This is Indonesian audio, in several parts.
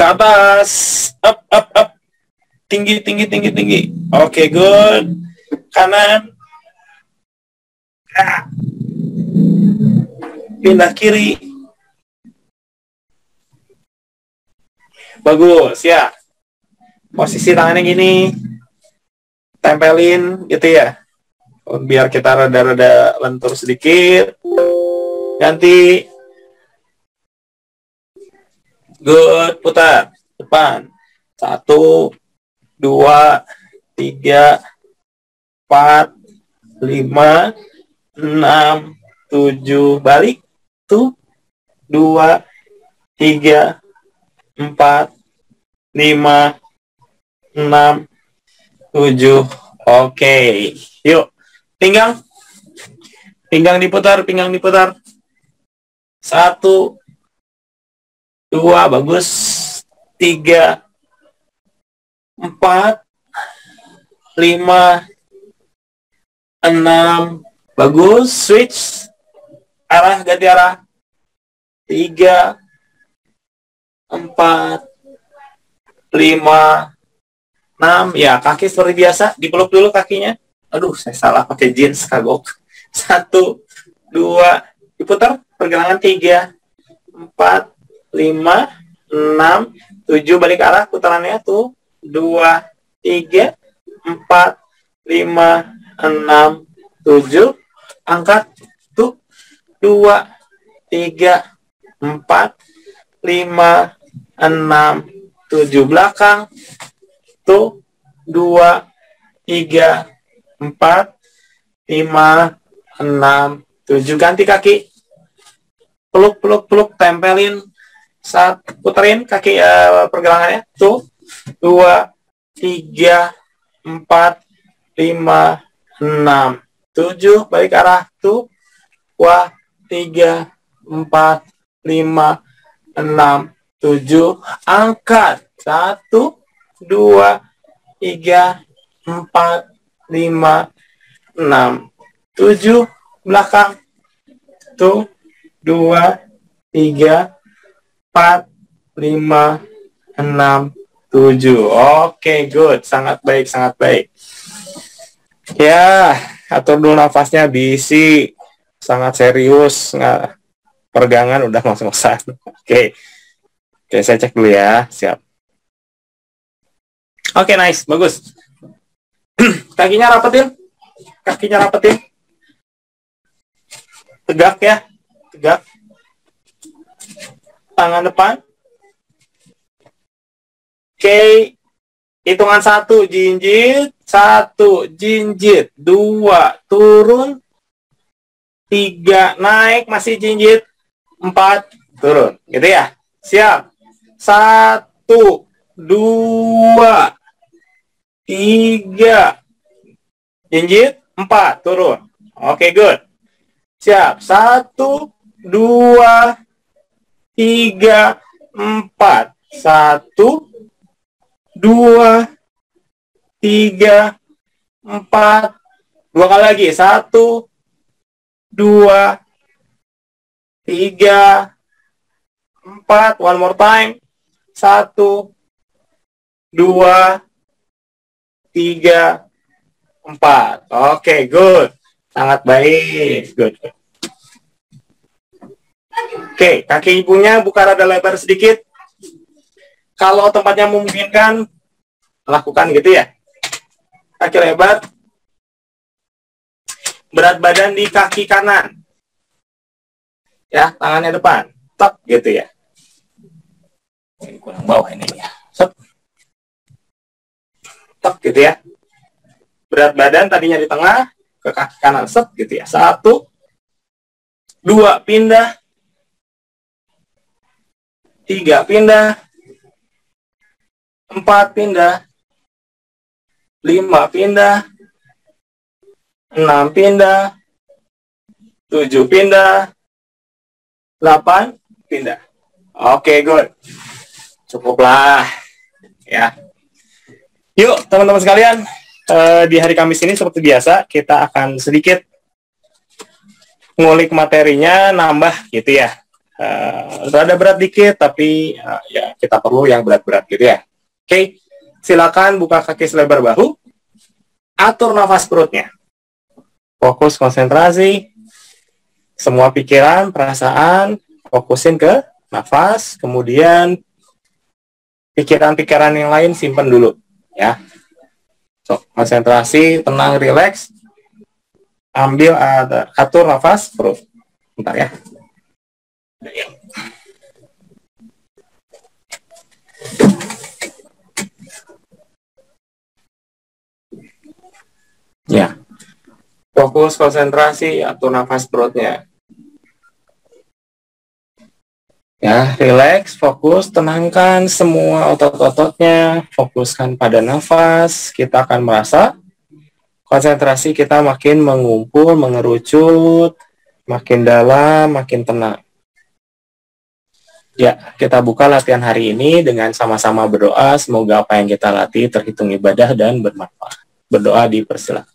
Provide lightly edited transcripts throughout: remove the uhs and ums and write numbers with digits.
ke atas, up, tinggi. Oke, good. Kanan, pindah kiri. Bagus ya. Posisi tangannya gini, tempelin gitu ya, biar kita rada-rada lentur sedikit. Ganti. Good, putar depan. 1, 2, 3, 4, 5, 6, 7, balik. 1, 2, 3, 4, 5, 6, 7. Oke, yuk. Pinggang diputar. 1, 2, bagus. 3, 4, 5, 6, bagus. Switch ganti arah. 3, 4, 5, 6. Ya, kaki seperti biasa, dipeluk dulu kakinya. Aduh, saya salah pakai jeans, kagok. 1, 2, diputar, pergelangan. 3, 4, 5, 6, 7, balik arah putarannya tuh. 2, 3, 4, 5, 6, 7, angkat tuh. 2, 3, 4, 5, 6, 7, belakang tuh. 2, 3, 4, 5, 6, 7, ganti kaki, peluk, tempelin, puterin kaki pergelangannya tuh. 2, 3, 4, 5, 6, 7, balik arah tuh. 2, 3, 4, 5, 6, 7, angkat. 1, 2, 3, 4, 5, 6, 7, belakang tuh. 2, 3, 4, 5, 6, 7. Oke, good. Sangat baik. Ya, atur dulu nafasnya, bisi. Sangat serius. Nggak, peregangan udah ngos-ngosan. Oke, saya cek dulu ya. Siap. Oke, nice. Bagus. Kakinya rapetin. Tegak ya. Tangan depan. Oke. Hitungan 1, jinjit. 1, jinjit. 2, turun. 3, naik, masih jinjit. 4, turun. Gitu ya. Siap. 1, 2, 3, jinjit. 4, turun. Oke, good. Siap. 1, 2, 3, 4. 1, 2, 3, 4. 2 kali lagi. 1, 2, 3, 4. One more time. 1, 2, 3, 4. Oke, good. Sangat baik. Good. Oke, kaki ibunya buka rada lebar sedikit. Kalau tempatnya memungkinkan, lakukan gitu ya. Kaki lebar. Berat badan di kaki kanan. Ya, tangannya depan. Tok gitu ya. Kurang bawah ini ya. Tok gitu ya. Berat badan tadinya di tengah, ke kaki kanan. Set gitu ya. 1, 2, pindah. 3, pindah. 4, pindah. 5, pindah. 6, pindah. 7, pindah. 8, pindah. Oke, good. Cukuplah. Ya. Yuk, teman-teman sekalian. Di hari Kamis ini seperti biasa, kita akan sedikit ngulik materinya, nambah gitu ya. rada berat dikit, tapi ya kita perlu yang berat-berat gitu ya. Oke, silakan buka kaki selebar bahu, atur nafas perutnya, fokus konsentrasi, semua pikiran, perasaan, fokusin ke nafas, kemudian pikiran-pikiran yang lain simpan dulu ya. So, konsentrasi, tenang, rileks, ambil atur nafas perut. Bentar ya. Ya, fokus konsentrasi, atur nafas perutnya. Ya, rileks, fokus, tenangkan semua otot-ototnya, fokuskan pada nafas. Kita akan merasa konsentrasi kita makin mengumpul, mengerucut, makin dalam, makin tenang. Ya, kita buka latihan hari ini dengan sama-sama berdoa. Semoga apa yang kita latih terhitung ibadah dan bermanfaat. Berdoa dipersilakan.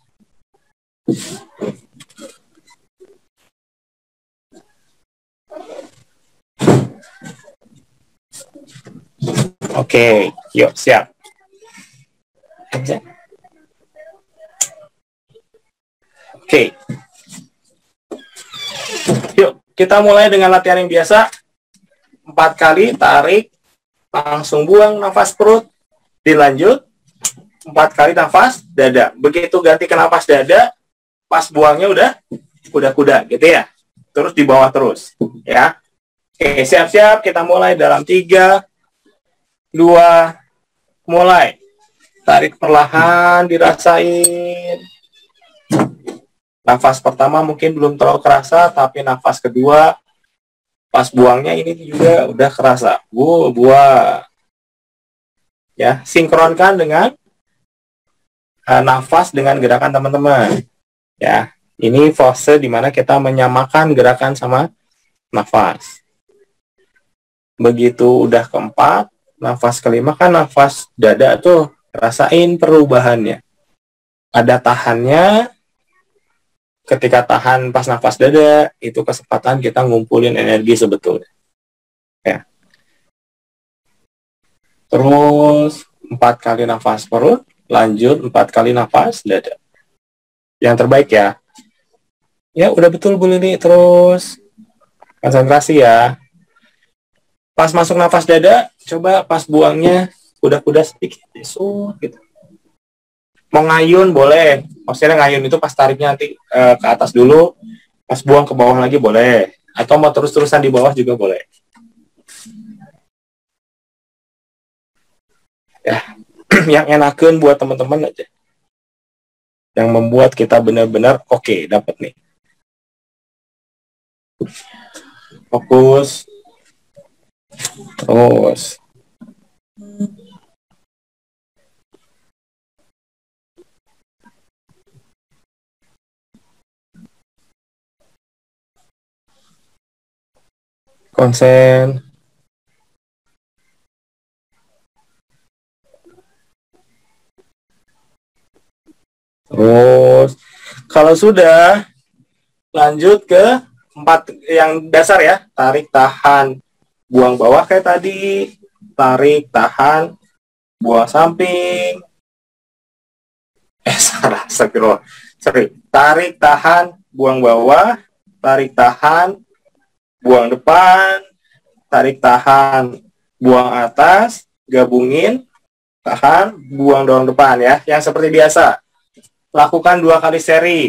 Oke, yuk siap. Oke. Yuk, kita mulai dengan latihan yang biasa. 4 kali tarik, langsung buang nafas perut, dilanjut 4 kali nafas dada. Begitu ganti ke nafas dada, pas buangnya udah kuda-kuda gitu ya. Terus di bawah terus ya. Oke, siap-siap, kita mulai dalam 3 2 mulai. Tarik perlahan, dirasain. Nafas pertama mungkin belum terlalu kerasa, tapi nafas kedua pas buangnya ini juga udah kerasa. Buang. Ya, sinkronkan dengan nafas dengan gerakan teman-teman. Ya, ini fase di mana kita menyamakan gerakan sama nafas. Begitu udah keempat, nafas kelima kan nafas dada tuh, rasain perubahannya. Ada tahannya. Ketika tahan pas nafas dada, itu kesempatan kita ngumpulin energi sebetulnya. Ya. Terus 4 kali nafas perut, lanjut 4 kali nafas dada. Yang terbaik ya. Ya, udah betul Bu Lili. Terus konsentrasi ya. Pas masuk nafas dada, coba pas buangnya kuda-kuda sedikit. Gitu. Mau ngayun boleh. Maksudnya ngayun itu pas tariknya nanti ke atas dulu, pas buang ke bawah lagi boleh. Atau mau terus-terusan di bawah juga boleh. Ya, yang enakan buat teman-teman aja. Yang membuat kita benar-benar oke, dapat nih. Fokus. Terus. Konsen. Terus. Kalau sudah, lanjut ke 4 yang dasar ya. Tarik, tahan, buang bawah kayak tadi. Tarik, tahan, buang samping. Salah, sorry. Tarik, tahan, buang bawah. Tarik, tahan, buang depan. Tarik, tahan, buang atas. Gabungin, tahan, buang dorong depan ya. Yang seperti biasa. Lakukan 2 kali seri.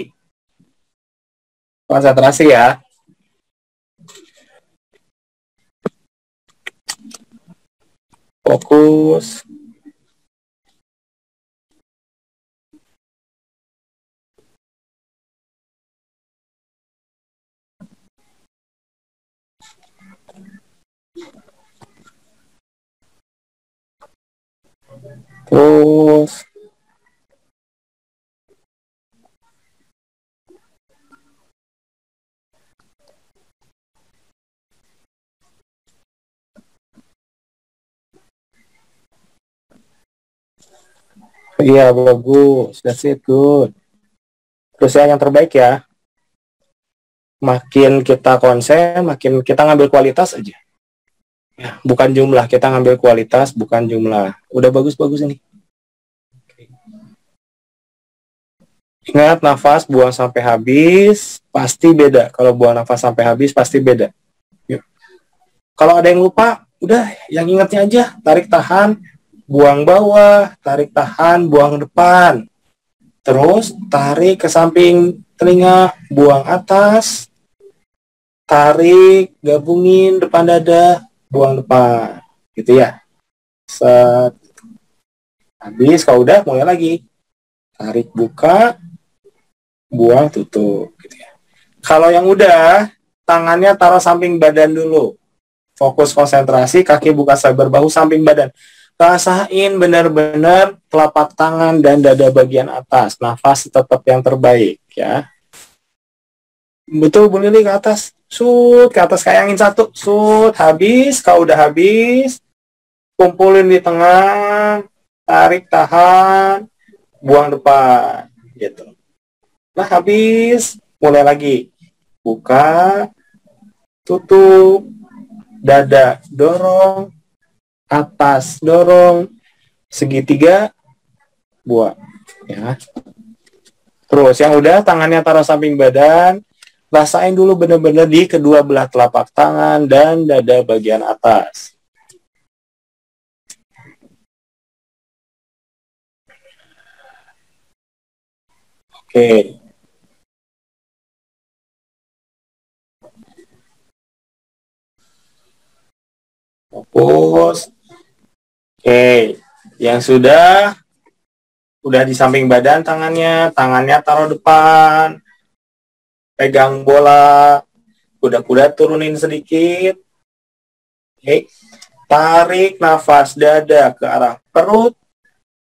Konsentrasi ya. Fokus. Terus. Iya, bagus. That's it, good. Terus yang terbaik ya. makin kita konsen, makin kita ngambil kualitas aja. Ya, bukan jumlah, kita ngambil kualitas, bukan jumlah. Udah bagus-bagus ini. Ingat, nafas buang sampai habis, pasti beda. Kalau buang nafas sampai habis, pasti beda. Yuk. Kalau ada yang lupa, udah, yang ingatnya aja. Tarik tahan, buang bawah, tarik tahan, buang depan. Terus, tarik ke samping telinga, buang atas. Tarik, gabungin depan dada, buang depan. Gitu ya. Set. Habis, kalau udah, mulai lagi. Tarik, buka, buang, tutup gitu ya. Kalau yang udah, tangannya taruh samping badan dulu. Fokus konsentrasi, kaki buka selebar bahu samping badan. Rasain benar-benar telapak tangan dan dada bagian atas. Nafas tetap yang terbaik ya. Betul, Bu Lili, ke atas. Sut, ke atas kayak angin satu. Sut, habis. Kalau udah habis, kumpulin di tengah, tarik, tahan, buang depan gitu. Nah, habis, mulai lagi. Buka, tutup, dada, dorong, atas, dorong, segitiga, buang. Ya. Terus, yang udah, tangannya taruh samping badan, rasain dulu benar-benar di kedua belah telapak tangan dan dada bagian atas. Oke. Fokus. Oke, yang sudah di samping badan tangannya taruh depan, pegang bola, kuda-kuda turunin sedikit. Oke, tarik nafas dada ke arah perut,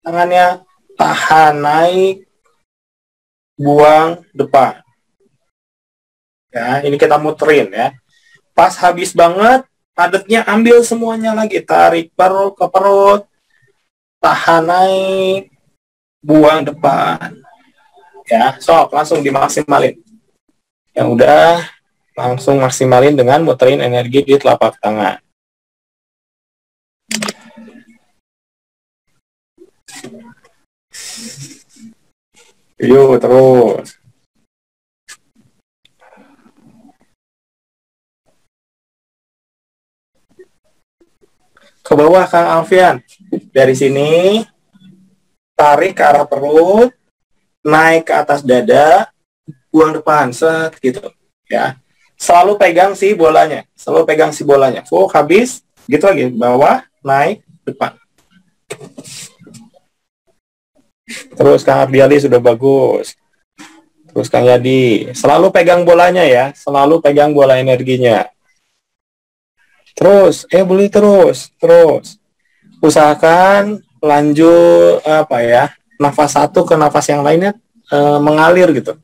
tangannya tahan naik, buang depan. Ya, ini kita muterin ya. Pas habis banget, padatnya ambil semuanya lagi, tarik perut ke perut, tahan naik, buang depan. Ya, sok langsung dimaksimalin. Yang udah langsung maksimalin dengan muterin energi di telapak tangan. Yuk terus. Ke bawah Kang Alfian. Dari sini tarik ke arah perut, naik ke atas dada, buang depan, set gitu ya. Selalu pegang si bolanya, habis, gitu lagi, bawah, naik, depan. Terus Kang Ardiali sudah bagus. Terus Kang Yadi, selalu pegang bolanya ya, selalu pegang bola energinya. Terus, boleh terus. Usahakan lanjut nafas satu ke nafas yang lainnya mengalir gitu.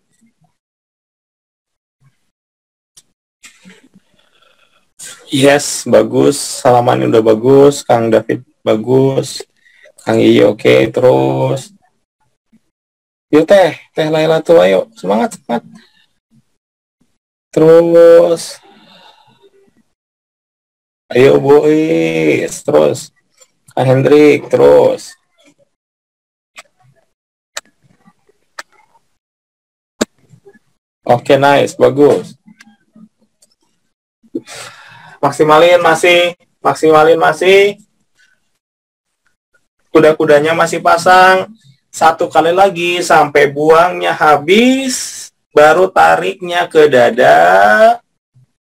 Yes, bagus. Salaman udah bagus. Kang David bagus. Kang Iyo oke. Terus. Yuk Teh Laila tuh, ayo. Semangat. Terus. Ayo Bois. Terus. Kang Hendrik. Terus. Oke, nice. Bagus. Maksimalin masih. Kuda-kudanya masih pasang. Satu kali lagi sampai buangnya habis, baru tariknya ke dada.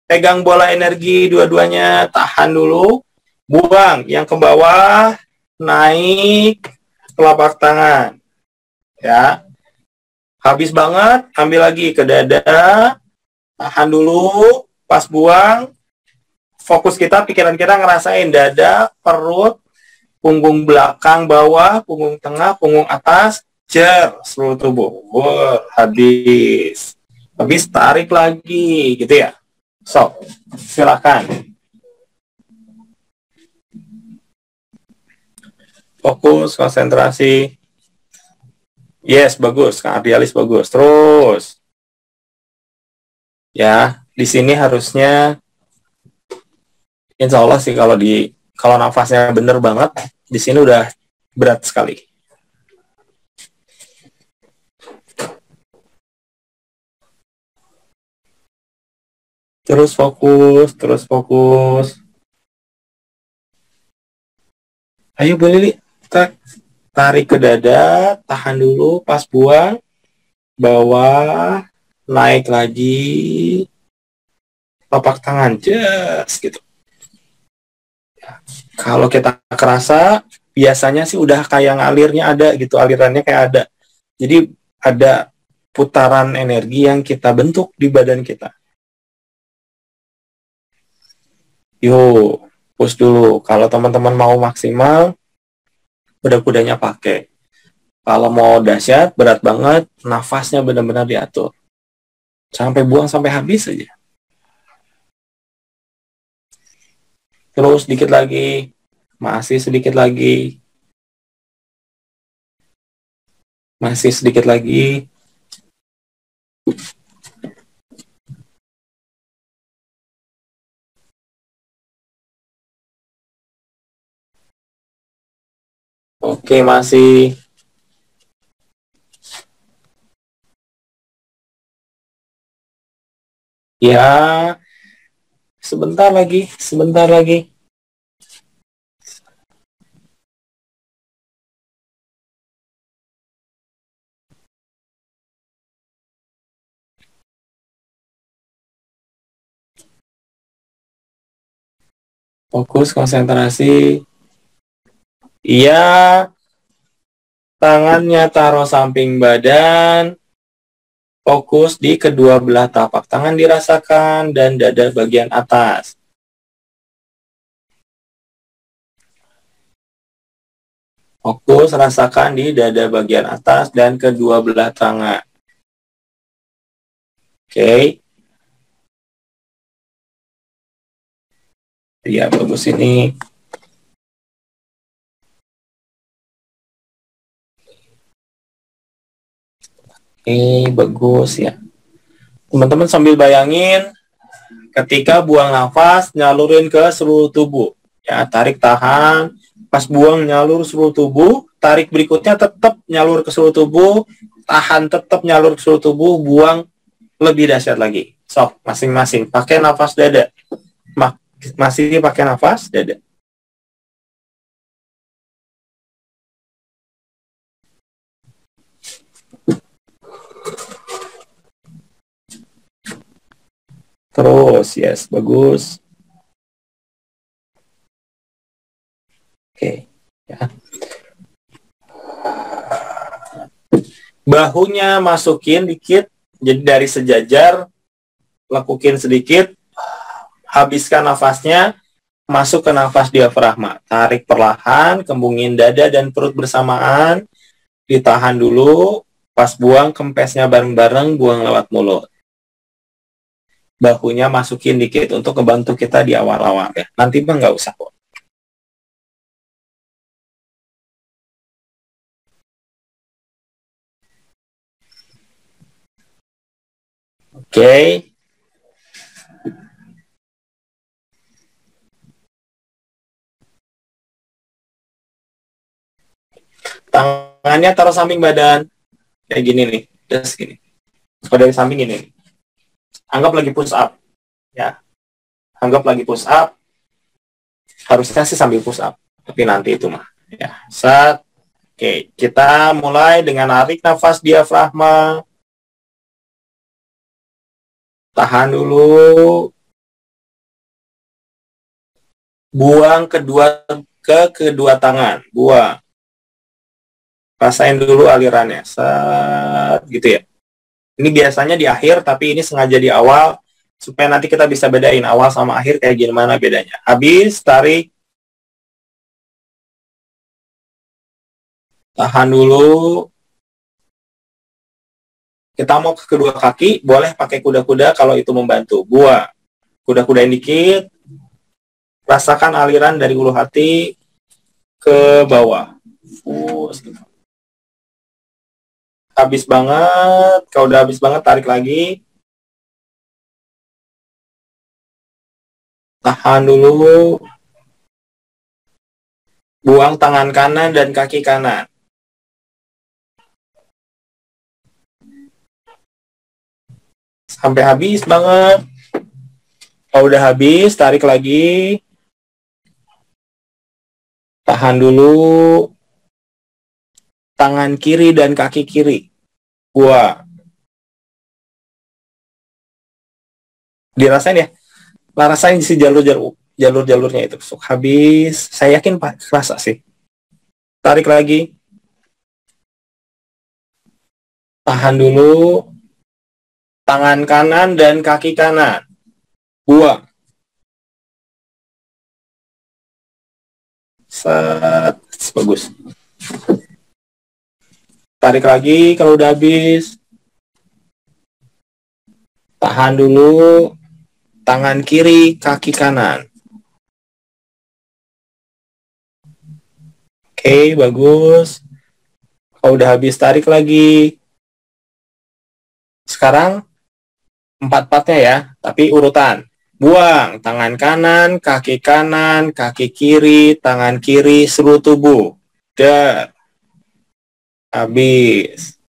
Pegang bola energi dua-duanya, tahan dulu. Buang yang ke bawah, naik telapak tangan. Ya. Habis banget, ambil lagi ke dada. Tahan dulu, pas buang. Fokus kita, pikiran kita ngerasain dada, perut, punggung belakang bawah, punggung tengah, punggung atas, seluruh tubuh. Habis tarik lagi gitu ya. So, silakan. Fokus, konsentrasi. Yes, bagus. Kang Ardialis bagus. Terus. Ya, di sini harusnya insya Allah sih kalau nafasnya bener banget, di sini udah berat sekali. Terus fokus, terus fokus. Ayo boleh Li. Tarik ke dada, tahan dulu, pas buang, bawah, naik lagi, telapak tangan, just gitu. Kalau kita kerasa, biasanya sih udah kayak ngalirnya ada gitu, alirannya kayak ada. Jadi ada putaran energi yang kita bentuk di badan kita. Yuk, push dulu. Kalau teman-teman mau maksimal, kuda-kudanya pakai. Kalau mau dahsyat, berat banget, nafasnya benar-benar diatur. Sampai buang sampai habis aja. Terus sedikit lagi, masih sedikit lagi, masih sedikit lagi. Oke, masih. Ya, sebentar lagi, sebentar lagi. Fokus, konsentrasi. Iya, tangannya taruh samping badan. Fokus di kedua belah tapak tangan dirasakan dan dada bagian atas. Fokus rasakan di dada bagian atas dan kedua belah tangan. Oke. Iya, bagus ini. Bagus ya. Teman-teman sambil bayangin ketika buang nafas nyalurin ke seluruh tubuh. Ya, tarik tahan, pas buang nyalur seluruh tubuh, tarik berikutnya tetap nyalur ke seluruh tubuh, tahan tetap nyalur ke seluruh tubuh, buang lebih dahsyat lagi. Sok, masing-masing pakai nafas dada. Masih pakai nafas dada. Terus, yes, bagus. Oke, ya. Bahunya masukin dikit, jadi dari sejajar, lekukin sedikit, habiskan nafasnya, masuk ke nafas diafragma. Tarik perlahan, kembungin dada dan perut bersamaan, ditahan dulu, pas buang kempesnya bareng-bareng, buang lewat mulut. Bahunya masukin dikit untuk membantu kita di awal-awal ya. Nanti mah nggak usah kok. Oke. Tangannya taruh samping badan. Kayak gini nih. Terus gini. Pada dari samping gini. Anggap lagi push up. Ya. Anggap lagi push up. Harusnya sih sambil push up. Tapi nanti itu mah. Ya. Set. Oke. Kita mulai dengan narik nafas diafragma. Tahan dulu. Buang ke kedua tangan. Buang. Rasain dulu alirannya. Set. Gitu ya. Ini biasanya di akhir, tapi ini sengaja di awal, supaya nanti kita bisa bedain awal sama akhir kayak gimana bedanya. Habis, tarik. Tahan dulu. Kita mau ke kedua kaki, boleh pakai kuda-kuda kalau itu membantu. Buang. Kuda-kudain dikit. Rasakan aliran dari ulu hati ke bawah. Habis banget. Kalau udah habis banget, tarik lagi. Tahan dulu. Buang tangan kanan dan kaki kanan. Sampai habis banget. Kalau udah habis, tarik lagi. Tahan dulu. Tangan kiri dan kaki kiri. Buang. Dirasain ya? Rasain si jalur-jalurnya itu. So, habis. Saya yakin Pak, rasa sih. Tarik lagi. Tahan dulu. Tangan kanan dan kaki kanan. Buang. Set. Bagus. Tarik lagi kalau udah habis. Tahan dulu. Tangan kiri, kaki kanan. Oke, bagus. Kalau udah habis, tarik lagi. Sekarang 4-4-nya ya, tapi urutan. Buang, tangan kanan, kaki kiri, tangan kiri, seluruh tubuh. Udah. Habis.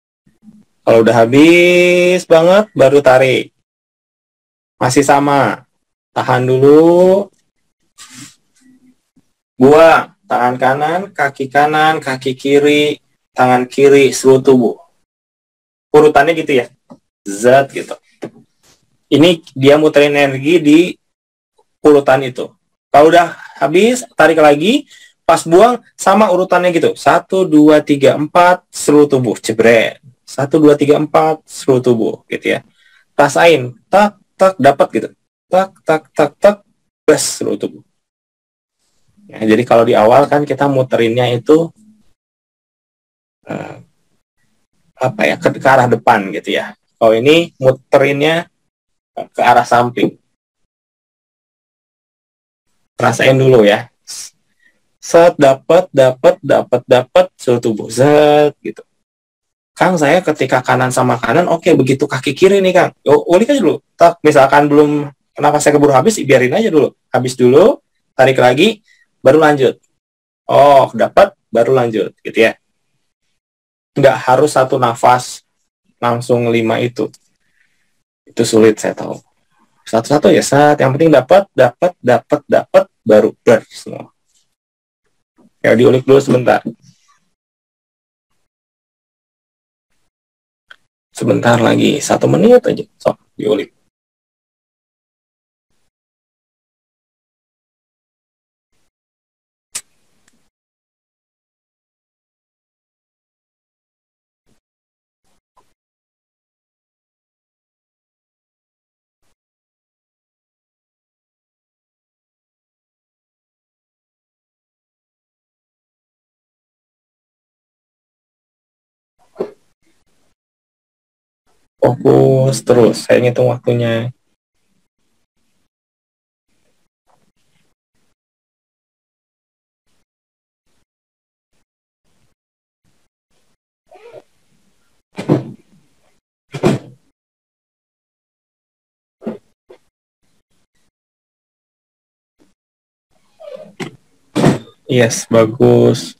Kalau udah habis banget, baru tarik. Masih sama. Tahan dulu. Buang. Tangan kanan, kaki kiri, tangan kiri, seluruh tubuh. Urutannya gitu ya. Zat gitu. Ini dia muterin energi di urutan itu. Kalau udah habis, tarik lagi. Pas buang, sama urutannya gitu. 1, 2, 3, 4, seluruh tubuh. Jebret. 1, 2, 3, 4, seluruh tubuh. Gitu ya. Rasain. Tak, tak, dapat gitu. Tak, tak, tak, tak. Bes, seluruh tubuh. Ya, jadi kalau di awal kan kita muterinnya itu ke arah depan gitu ya. Kalau ini muterinnya ke arah samping. Rasain dulu ya. Set, dapat seluruh tubuh. Set gitu. Kang, saya ketika kanan sama kanan, oke, begitu kaki kiri nih Kang. Ulik aja dulu. Tak, misalkan belum kenapa saya keburu habis, biarin aja dulu. Habis dulu, tarik lagi, baru lanjut. Oh, dapat, baru lanjut, gitu ya. Nggak harus satu nafas langsung 5 itu. Itu sulit, saya tahu. Satu-satu ya, yang penting dapat, baru ber semua. Ya, diulik dulu sebentar. Sebentar lagi, 1 menit aja. Sok, diulik. Fokus terus, saya ngitung waktunya. Yes, bagus.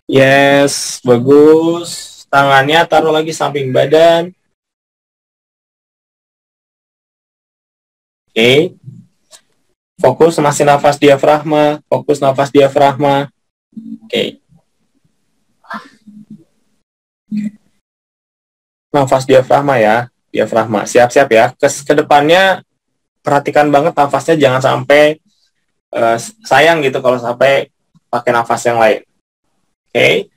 Yes, bagus. Tangannya taruh lagi samping badan. Oke. Fokus masih nafas diafragma. Fokus nafas diafragma. Oke. Nafas diafragma ya. Diafragma. Siap-siap ya. Ke depannya perhatikan banget nafasnya, jangan sampai sayang gitu kalau sampai pakai nafas yang lain. Oke.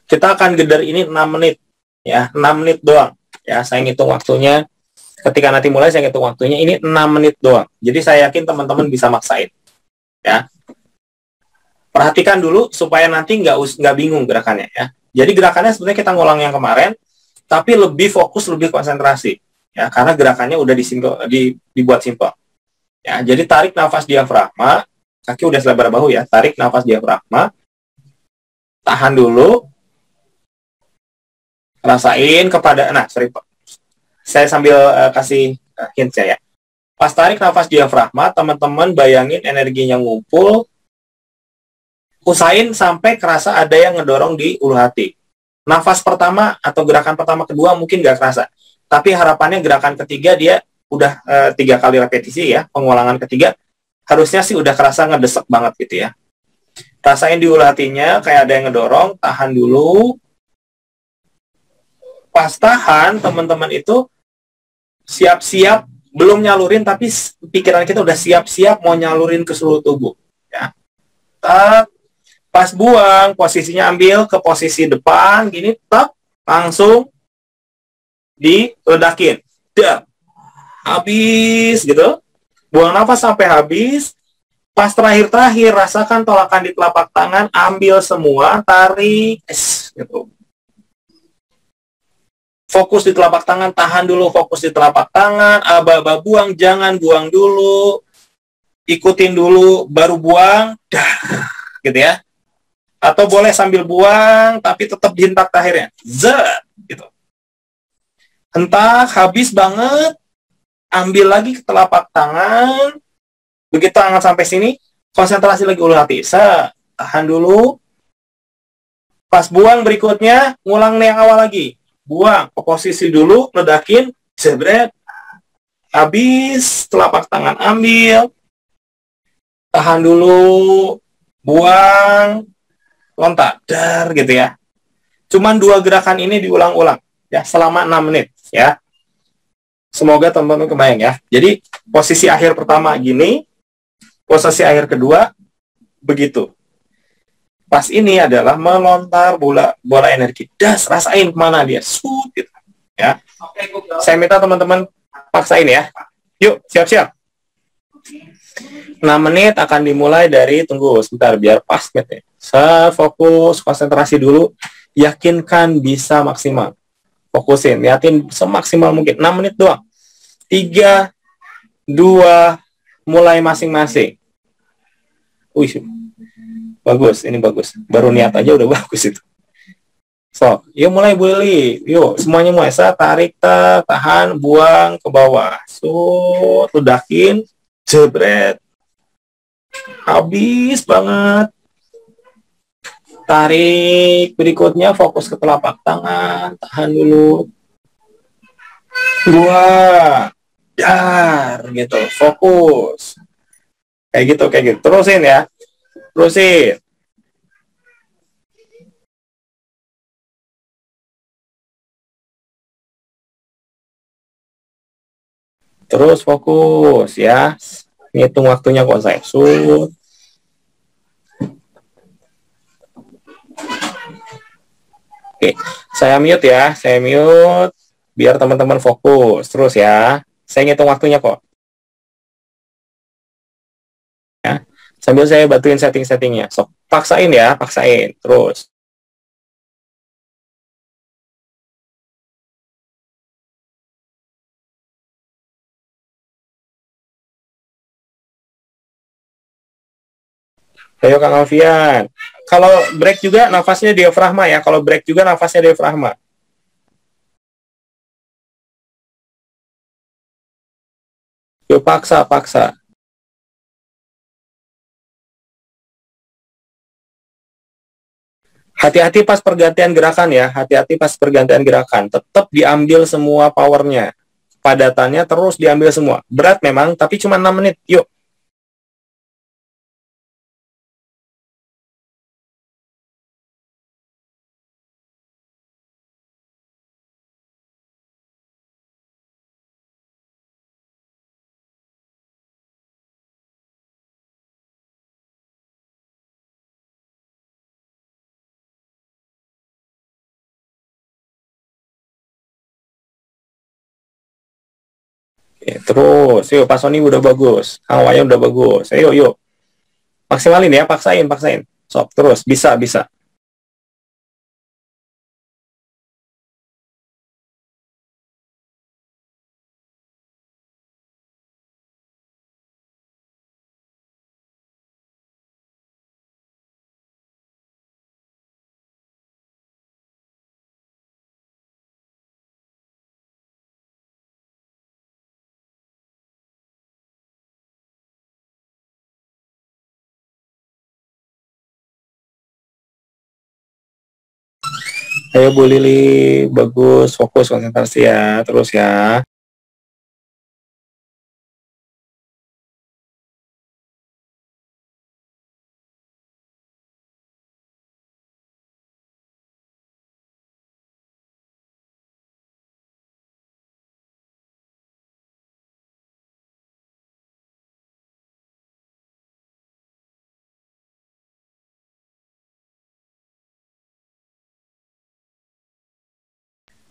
Kita akan gedar ini 6 menit. Ya, 6 menit doang. Ya, saya ngitung waktunya. Ketika nanti mulai, saya ngitung waktunya. Ini 6 menit doang. Jadi saya yakin teman-teman bisa maksain. Ya. Perhatikan dulu supaya nanti nggak bingung gerakannya ya. Jadi gerakannya sebenarnya kita ngulang yang kemarin, tapi lebih fokus, lebih konsentrasi. Ya, karena gerakannya udah dibuat simpel. Ya, jadi tarik nafas diafragma, kaki udah selebar bahu ya. Tarik nafas diafragma, tahan dulu, rasain kepada, nah sorry, saya sambil kasih hint ya. Pas tarik nafas diafragma, teman-teman bayangin energinya ngumpul, usahain sampai kerasa ada yang ngedorong di ulu hati. Nafas pertama atau gerakan pertama kedua mungkin nggak kerasa, tapi harapannya gerakan ketiga dia udah 3 kali repetisi ya, pengulangan ketiga harusnya sih udah kerasa ngedesek banget gitu ya. Rasain di ulu hatinya kayak ada yang ngedorong, tahan dulu. Pas tahan, teman-teman itu siap-siap, belum nyalurin tapi pikiran kita udah siap-siap mau nyalurin ke seluruh tubuh ya. Pas buang, posisinya ambil ke posisi depan gini, tak langsung diledakin. Dah, habis gitu. Buang nafas sampai habis. Pas terakhir-terakhir, rasakan tolakan di telapak tangan, ambil semua, tarik, gitu. Fokus di telapak tangan, tahan dulu, fokus di telapak tangan, aba-aba buang, jangan buang dulu, ikutin dulu, baru buang, dah, gitu ya. Atau boleh sambil buang, tapi tetap dihentak akhirnya, zet, gitu. Hentak, habis banget, ambil lagi ke telapak tangan, begitu angkat sampai sini, konsentrasi lagi ulu hati. Tahan dulu. Pas buang berikutnya, ngulang yang awal lagi. Buang, ke posisi dulu, ledakin, jebret. Habis, telapak tangan ambil. Tahan dulu. Buang. Lontar. Dar, gitu ya. Cuman 2 gerakan ini diulang-ulang. Ya, selama 6 menit. Ya. Semoga teman-teman kebayang ya. Jadi, posisi akhir pertama gini. Posisi akhir kedua begitu. Pas ini adalah melontar bola energi. Das, rasain kemana dia. Shoot, gitu. Ya. Saya minta teman-teman paksain ya. Yuk, siap-siap. 6 menit akan dimulai dari, tunggu sebentar biar pas gitu. Fokus, konsentrasi dulu. Yakinkan bisa maksimal. Fokusin, liatin semaksimal mungkin. 6 menit doang. 3, 2, mulai masing-masing. Wih, bagus, ini bagus. Baru niat aja udah bagus itu. So, yuk mulai bully. Yuk, semuanya mulai. Tarik, tahan, buang ke bawah. Ledakin, jebret. Habis banget. Tarik, berikutnya fokus ke telapak tangan. Tahan dulu. Buang. Dar, gitu. Fokus. Kayak gitu, kayak gitu. Terusin ya. Terusin. Terus fokus ya. Ngitung waktunya kok saya. Oke, saya mute ya. Saya mute biar teman-teman fokus. Terus ya. Saya ngitung waktunya kok. Ya. Sambil saya bantuin setting-settingnya. So, paksain ya, paksain. Terus. Ayo Kang Alfian. Kalau break juga nafasnya diafragma ya. Kalau break juga nafasnya diafragma. Yuk paksa, paksa. Hati-hati pas pergantian gerakan ya. Hati-hati pas pergantian gerakan. Tetap diambil semua powernya. Padatannya terus diambil semua. Berat memang, tapi cuma 6 menit. Yuk. Terus, yuk Pak Sony udah bagus, Kang Wayan udah bagus. Ayo, yuk. Maksimalin ya, paksain, paksain. Sok, terus, bisa, bisa. Ayo Bu Lili, bagus, fokus konsentrasi ya, terus ya.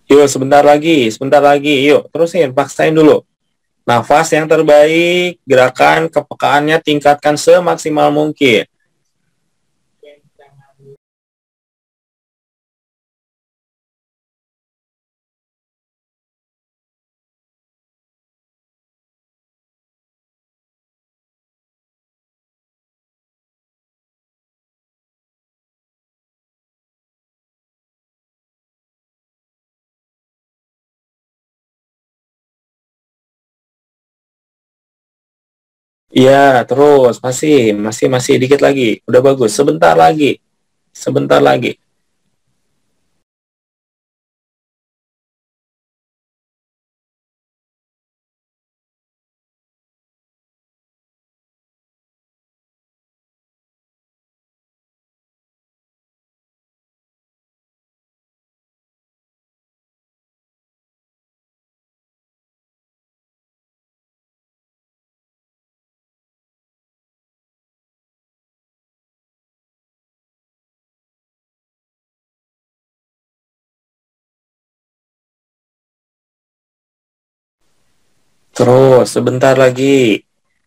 Yuk, sebentar lagi, yuk, terusin, paksain dulu. Nafas yang terbaik, gerakan kepekaannya tingkatkan semaksimal mungkin. Iya, terus, masih dikit lagi. Udah bagus, sebentar lagi. Terus, sebentar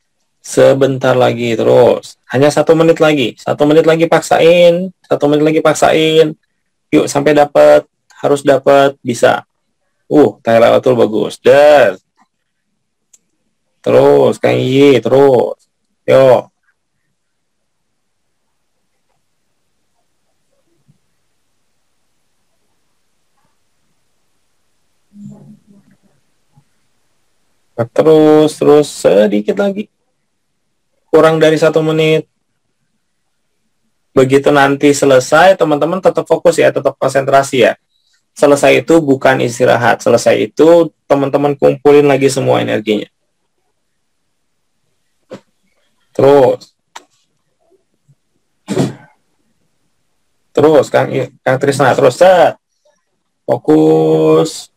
lagi, terus. Hanya 1 menit lagi, 1 menit lagi paksain, 1 menit lagi paksain. Yuk, sampai dapat, harus dapat, bisa. Thailand betul bagus. Dan terus, Kang Iyi, terus. Yuk, terus sedikit lagi. Kurang dari 1 menit. Begitu nanti selesai, teman-teman tetap fokus ya, tetap konsentrasi ya. Selesai itu bukan istirahat. Selesai itu teman-teman kumpulin lagi semua energinya. Terus, Kang Trisna, terus set. Fokus.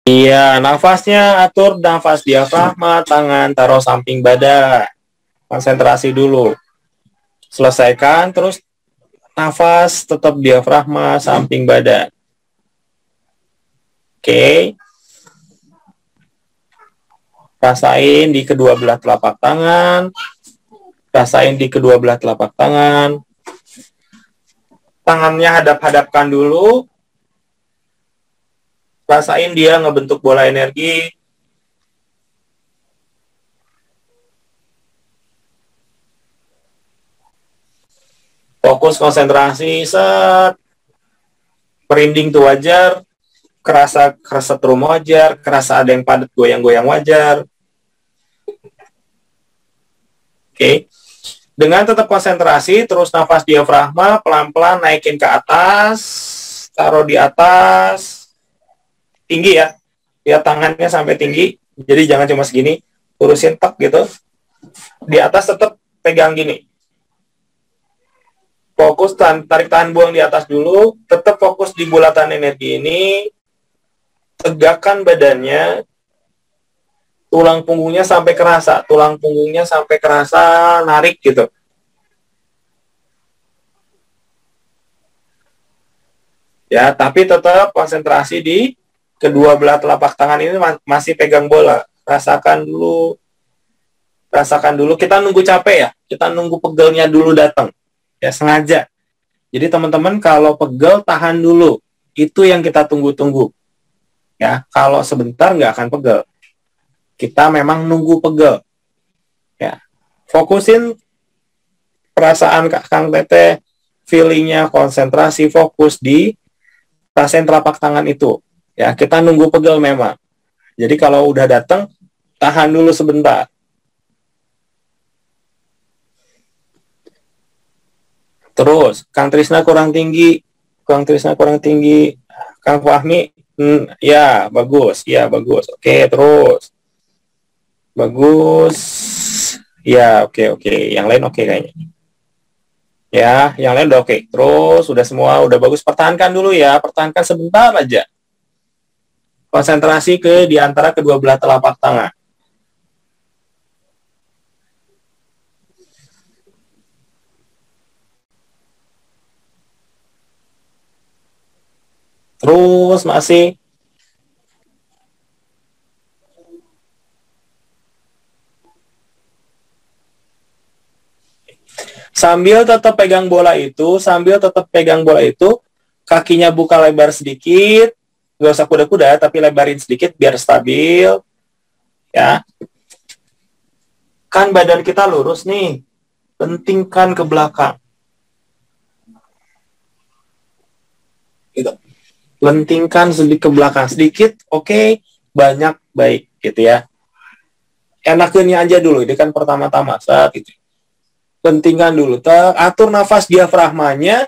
Iya, nafasnya atur nafas diafragma, tangan taruh samping badan. Konsentrasi dulu. Selesaikan, terus nafas tetap diafragma, samping badan. Oke. Rasain di kedua belah telapak tangan. Rasain di kedua belah telapak tangan. Tangannya hadap-hadapkan dulu. Rasain dia ngebentuk bola energi. Fokus konsentrasi, set. Merinding tuh wajar. Kerasa kesetrum wajar. Kerasa ada yang padat goyang-goyang wajar. Oke. Dengan tetap konsentrasi, terus nafas diafragma, pelan-pelan naikin ke atas, taruh di atas, tinggi ya, lihat tangannya sampai tinggi, jadi jangan cuma segini, urusin tek gitu, di atas tetap pegang gini, fokus tarik tahan buang di atas dulu, tetap fokus di bulatan energi ini, tegakkan badannya, tulang punggungnya sampai kerasa, narik gitu. Ya, tapi tetap konsentrasi di kedua belah telapak tangan ini masih pegang bola. Rasakan dulu. Kita nunggu capek ya, kita nunggu pegelnya dulu datang. Ya, sengaja. Jadi teman-teman kalau pegel tahan dulu. Itu yang kita tunggu-tunggu. Ya, kalau sebentar nggak akan pegel. Kita memang nunggu pegel. Ya, fokusin perasaan Kang Teteh, feelingnya, konsentrasi, fokus di rasain telapak tangan itu. Ya, kita nunggu pegel memang. Jadi kalau udah datang, tahan dulu sebentar. Terus, Kang Trisna kurang tinggi. Kang Fahmi, ya bagus, Oke, terus. Bagus. Ya, oke. Yang lain oke kayaknya. Ya, yang lain udah oke. Terus, udah semua, udah bagus. Pertahankan dulu ya, pertahankan sebentar aja. Konsentrasi di antara kedua belah telapak tangan. Terus masih. Sambil tetap pegang bola itu, kakinya buka lebar sedikit, nggak usah kuda-kuda, tapi lebarin sedikit biar stabil. Ya. Kan badan kita lurus nih, pentingkan ke belakang. Gitu. Lentingkan sedikit ke belakang, sedikit, oke, banyak, baik, gitu ya. Enakinnya aja dulu, ini kan pertama-tama, saat itu. Pentingkan dulu, atur nafas diafragmanya,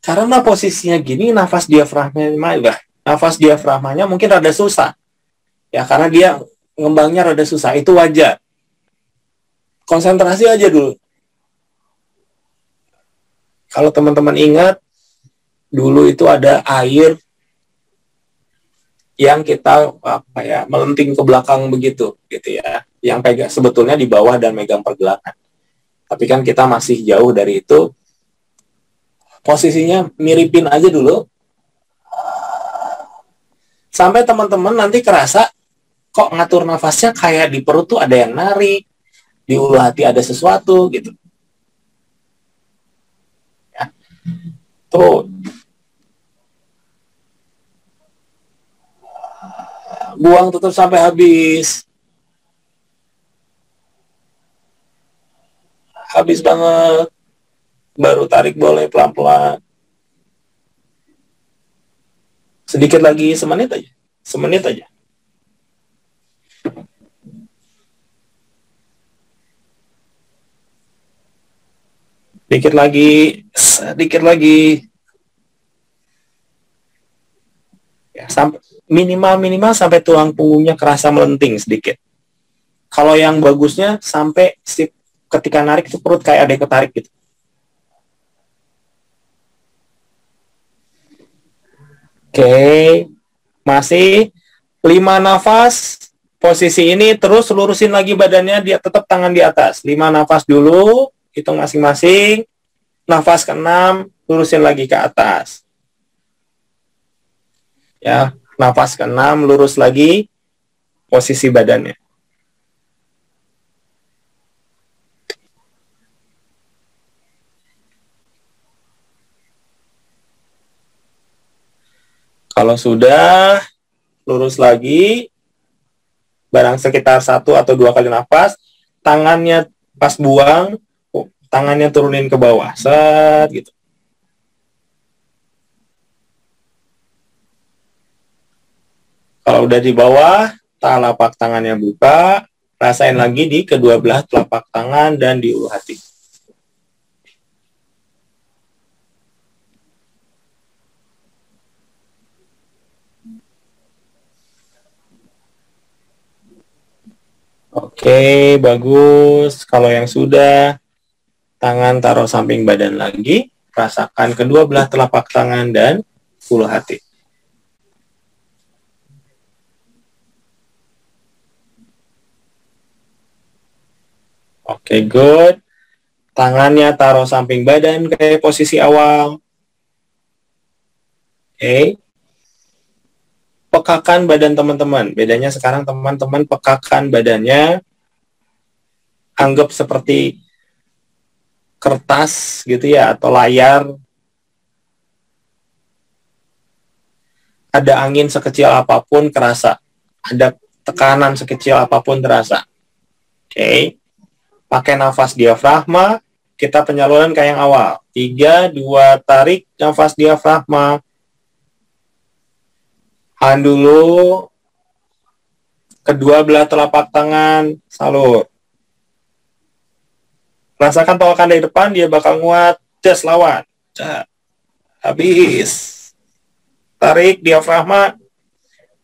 karena posisinya gini, nafas diafragmanya mungkin rada susah. Ya, karena dia ngembangnya rada susah, itu wajar. Konsentrasi aja dulu. Kalau teman-teman ingat, dulu itu ada air yang kita melenting ke belakang begitu, gitu ya. Yang pegang sebetulnya di bawah dan megang pergelangan. Tapi kan kita masih jauh dari itu. Posisinya miripin aja dulu. Sampai teman-teman nanti kerasa, kok ngatur nafasnya kayak di perut tuh ada yang narik, di ulu hati ada sesuatu, gitu. Ya. Tuh. Buang tutup sampai habis. Habis banget. Baru tarik boleh pelan-pelan. Sedikit lagi, semenit aja. Sedikit lagi. Ya, sampai minimal sampai tulang punggungnya kerasa melenting sedikit. Kalau yang bagusnya sampai ketika narik itu perut kayak ada yang ketarik gitu. Oke, masih 5 nafas. Posisi ini terus lurusin lagi badannya, dia tetap tangan di atas. 5 nafas dulu, hitung masing-masing. Nafas ke-6, lurusin lagi ke atas. Ya, nafas ke-6, lurus lagi posisi badannya. Kalau sudah, lurus lagi, barang sekitar 1 atau 2 kali nafas, tangannya pas buang, tangannya turunin ke bawah, set, gitu. Kalau udah di bawah, telapak tangannya buka, rasain lagi di kedua belah telapak tangan dan di ulu hati. Oke, bagus. Kalau yang sudah, tangan taruh samping badan lagi, rasakan kedua belah telapak tangan dan ulu hati. Oke, good. Tangannya taruh samping badan kayak posisi awal. Oke. Pekakan badan teman-teman. Bedanya sekarang teman-teman pekakan badannya. Anggap seperti kertas gitu ya, atau layar. Ada angin sekecil apapun terasa. Ada tekanan sekecil apapun terasa. Oke. Pakai nafas diafragma. kita penyaluran kayak yang awal. 3, 2, tarik nafas diafragma. Tahan dulu. Kedua belah telapak tangan, salur. Rasakan tolakkan dari depan, dia bakal nguat. Just lawan. Habis. Tarik diafragma.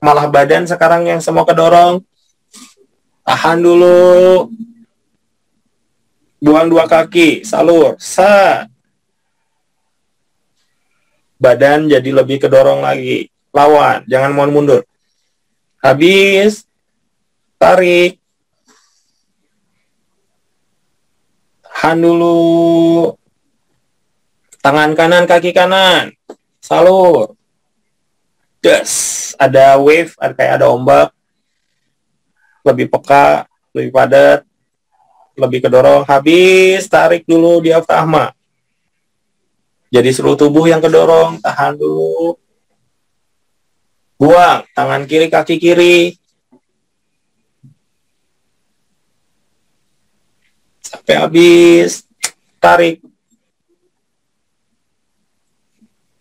Malah badan sekarang yang semua kedorong. Tahan dulu. Buang 2 kaki, salur. Badan jadi lebih kedorong lagi. Lawan, jangan mau mundur. Habis. Tarik. Tahan dulu. Tangan kanan, kaki kanan. Salur. Ada wave, kayak ada ombak. Lebih peka, lebih padat. Lebih kedorong. Habis. Tarik dulu diafragma. Jadi seluruh tubuh yang kedorong. Tahan dulu. Buang. Tangan kiri, kaki kiri. Sampai habis. Tarik.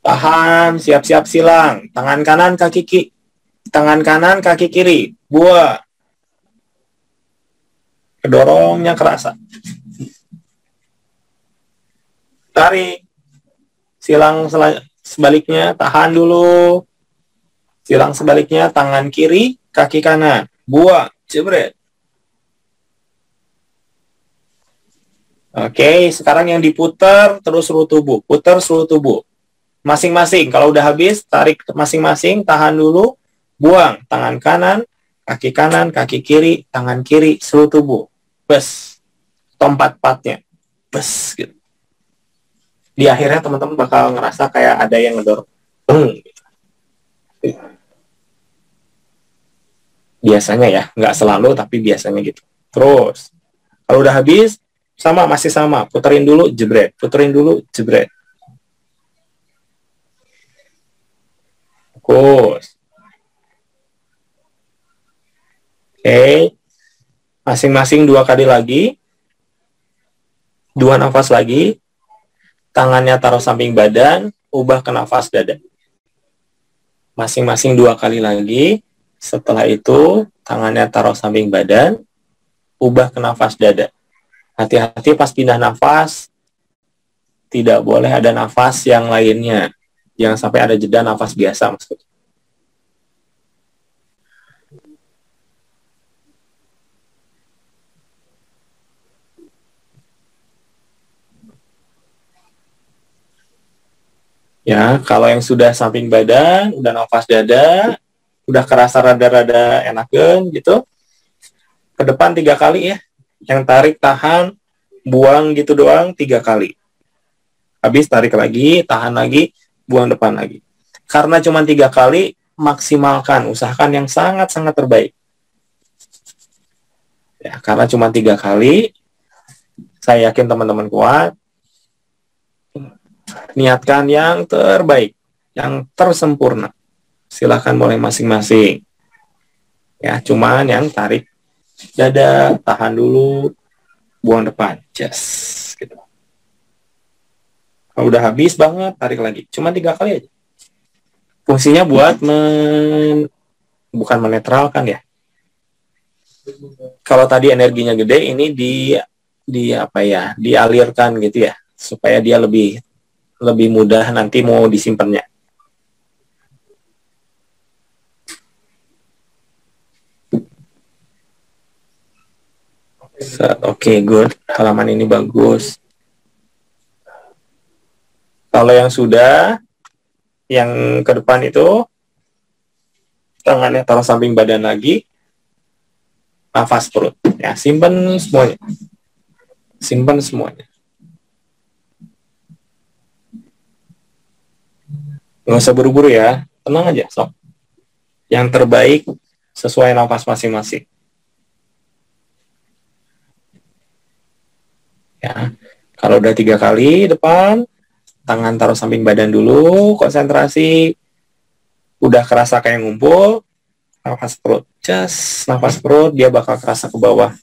Tahan. Siap-siap silang. Tangan kanan, kaki kiri. Tangan kanan, kaki kiri. Buang. Kedorongnya kerasa. Tarik. Silang sebaliknya. Tahan dulu. Silang sebaliknya. Tangan kiri, kaki kanan. Buang. Jebret. Oke, sekarang yang diputar terus seluruh tubuh. Putar seluruh tubuh. Masing-masing. Kalau udah habis, tarik masing-masing. Tahan dulu. Buang. Tangan kanan, kaki kiri, tangan kiri, seluruh tubuh. Bes. Tompat-patnya. Bes. Gitu. Di akhirnya teman-teman bakal ngerasa kayak ada yang ngedorong. Biasanya ya. Nggak selalu, tapi biasanya gitu. Terus. Kalau udah habis, masih sama. Puterin dulu, jebret. Puterin dulu, jebret. Fokus. Oke. Masing-masing 2 kali lagi. 2 nafas lagi. Tangannya taruh samping badan. Ubah ke nafas dada. Masing-masing 2 kali lagi. Setelah itu, tangannya taruh samping badan. Ubah ke nafas dada. Hati-hati pas pindah nafas, tidak boleh ada nafas yang lainnya. Jangan sampai ada jeda nafas biasa maksudnya. Ya, kalau yang sudah samping badan, udah nafas dada, udah kerasa rada-rada enakan gitu, ke depan 3 kali ya. Yang tarik, tahan, buang gitu doang 3 kali. Habis tarik lagi, tahan lagi, buang depan lagi. Karena cuma 3 kali, maksimalkan, usahakan yang sangat-sangat terbaik. Ya, karena cuma 3 kali, saya yakin teman-teman kuat. Niatkan yang terbaik, yang tersempurna. Silahkan mulai masing-masing. Ya, cuman yang tarik dada, tahan dulu, buang depan. Just gitu. Kalau udah habis banget, tarik lagi. Cuma 3 kali aja. Fungsinya buat bukan menetralkan ya. Kalau tadi energinya gede, ini dialirkan gitu ya, supaya dia lebih mudah nanti mau disimpannya. Oke, good. Halaman ini bagus. Kalau yang sudah, yang ke depan itu, tangannya taruh samping badan lagi, nafas perut. Ya, simpan semuanya. Simpan semuanya. Nggak usah buru-buru ya. Tenang aja, sok. Yang terbaik sesuai nafas masing-masing. Ya, kalau udah 3 kali depan, tangan taruh samping badan dulu, konsentrasi, udah kerasa kayak ngumpul, nafas perut, nafas perut, dia bakal kerasa ke bawah.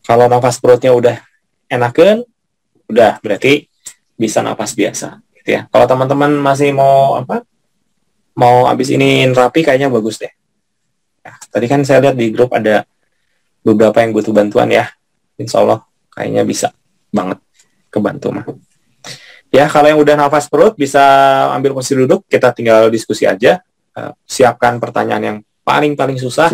Kalau nafas perutnya udah enakan, udah berarti bisa nafas biasa gitu ya. Kalau teman-teman masih mau mau abis ini rapi, kayaknya bagus deh. Nah, tadi kan saya lihat di grup ada beberapa yang butuh bantuan ya. Insya Allah kayaknya bisa banget kebantu mah. Ya, kalau yang udah nafas perut bisa ambil posisi duduk, kita tinggal diskusi aja. Siapkan pertanyaan yang paling susah.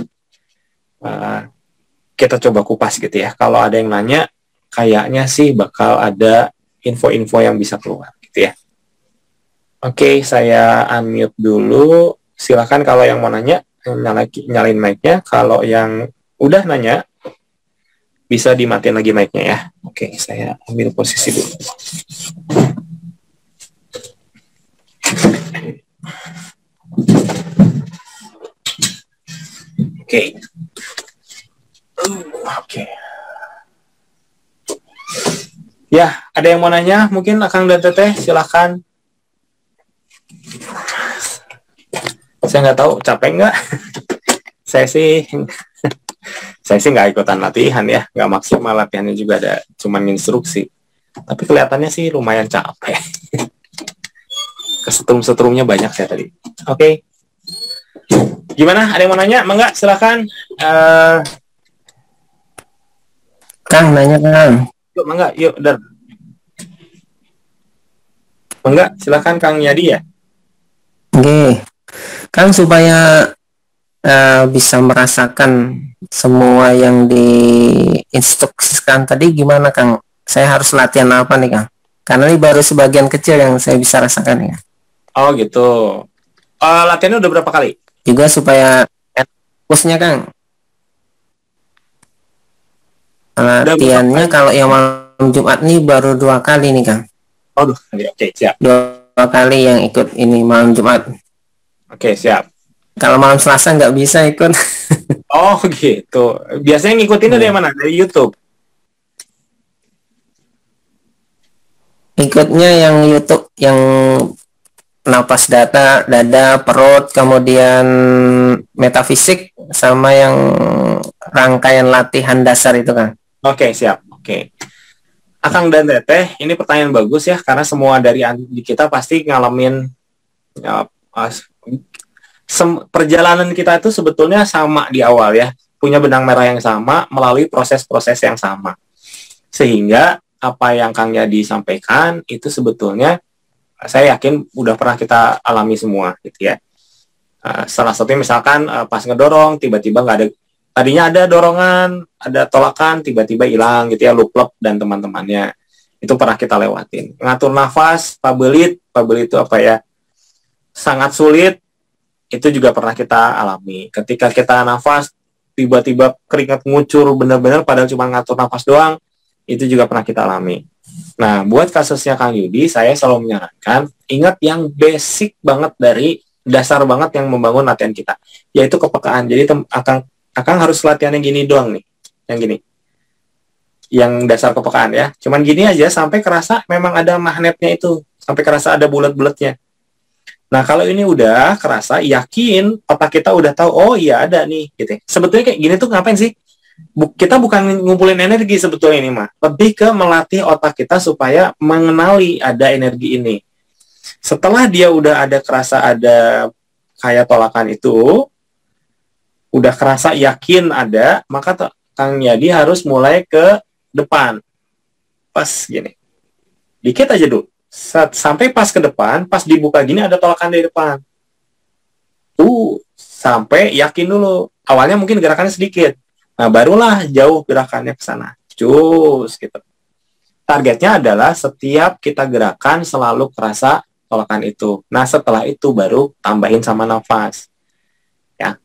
Kita coba kupas gitu ya. Kalau ada yang nanya, kayaknya sih bakal ada info-info yang bisa keluar gitu ya. Oke, saya unmute dulu. Silakan kalau yang mau nanya, nyalain mic-nya. Kalau yang udah nanya, bisa dimatiin lagi mic-nya ya. Oke, saya ambil posisi dulu. Oke. Oke. Ya, ada yang mau nanya? Mungkin Akang dan Teteh, silakan. Saya nggak tahu, capek nggak? saya sih nggak ikutan latihan ya, nggak maksimal latihannya juga, ada cuman instruksi. Tapi kelihatannya sih lumayan capek. Kesetrum-setrumnya banyak saya tadi. Oke. Gimana? Ada yang mau nanya? Mangga, silakan. Kang, nanya Kang. Yuk, mangga, yuk, Dar. Mangga, silakan Kang Yadi ya. Oke, Kang, supaya bisa merasakan semua yang diinstruksikan tadi gimana Kang? Saya harus latihan apa nih Kang? Karena ini baru sebagian kecil yang saya bisa rasakan ya. Oh gitu. Latihannya udah berapa kali? Juga supaya fokusnya Kang. Latihannya kalau yang malam Jumat nih baru 2 kali nih Kang. Oh, 2 kali. Oke, siap. 2 kali yang ikut ini malam Jumat. Oke, siap. Kalau malam Selasa nggak bisa ikut. Oh gitu. Biasanya ngikutinnya dari mana? Dari YouTube? Ikutnya yang YouTube, yang napas dada, perut, kemudian metafisik, sama yang rangkaian latihan dasar itu Kang. Oke, siap. Oke. Akang dan Teteh, ini pertanyaan bagus ya, karena semua dari kita pasti ngalamin ya, perjalanan kita itu sebetulnya sama di awal ya, punya benang merah yang sama, melalui proses-proses yang sama. Sehingga apa yang Kang Yadi sampaikan itu sebetulnya saya yakin udah pernah kita alami semua gitu ya. Salah satunya misalkan pas ngedorong tiba-tiba nggak ada, tadinya ada dorongan, ada tolakan, tiba-tiba hilang gitu ya, luplep dan teman-temannya. Itu pernah kita lewatin. Ngatur nafas, pabelit itu apa ya, sangat sulit, itu juga pernah kita alami. Ketika kita nafas tiba-tiba keringat ngucur benar-benar padahal cuma ngatur nafas doang, itu juga pernah kita alami. Nah, buat kasusnya Kang Yudi, saya selalu menyarankan ingat yang basic banget, dari dasar banget yang membangun latihan kita, yaitu kepekaan. Jadi Akang harus latihan yang gini doang nih, yang gini, yang dasar kepekaan ya, cuman gini aja sampai kerasa memang ada magnetnya itu, sampai kerasa ada bulat-bulatnya. Nah, kalau ini udah kerasa, yakin otak kita udah tahu, oh iya ada nih gitu. Sebetulnya kayak gini tuh ngapain sih? Kita bukan ngumpulin energi sebetulnya, ini mah lebih ke melatih otak kita supaya mengenali ada energi ini. Setelah dia udah ada kerasa ada kayak tolakan itu, udah kerasa yakin ada, maka Kang Yadi harus mulai ke depan. Pas gini. Dikit aja dulu. Sampai pas ke depan, pas dibuka gini ada tolakan dari depan. Sampai yakin dulu. Awalnya mungkin gerakannya sedikit. Nah, barulah jauh gerakannya ke sana. Cus gitu. Targetnya adalah setiap kita gerakan selalu kerasa tolakan itu. Nah, setelah itu baru tambahin sama nafas. Ya.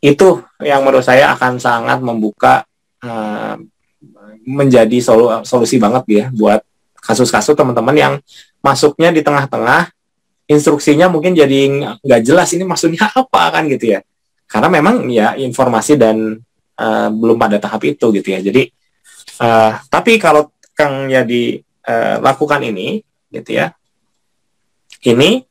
Itu yang menurut saya akan sangat membuka, menjadi solusi banget ya buat kasus-kasus teman-teman yang masuknya di tengah-tengah, instruksinya mungkin jadi nggak jelas ini maksudnya apa kan gitu ya. Karena memang ya informasi dan belum pada tahap itu gitu ya. Jadi tapi kalau Kang Yadi lakukan ini gitu ya, ini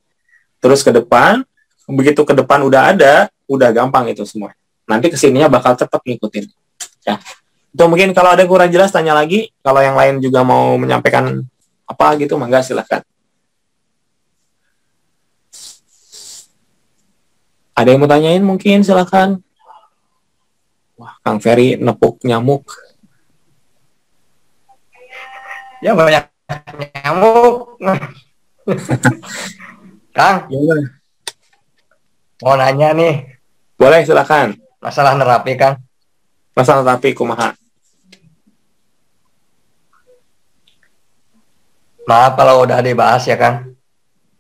terus ke depan, begitu ke depan udah ada, udah gampang itu semua. Nanti kesininya bakal cepet ngikutin ya. Atau mungkin kalau ada kurang jelas tanya lagi. Kalau yang lain juga mau menyampaikan apa gitu, mangga silahkan. Ada yang mau tanyain mungkin silahkan. Wah, Kang Ferry nepuk nyamuk. Ya banyak nyamuk. Kang, Gimana? mau nanya nih, Boleh silahkan. masalah nerapi, Kang. Masalah tapi kumaha. Maaf kalau udah dibahas ya, Kang.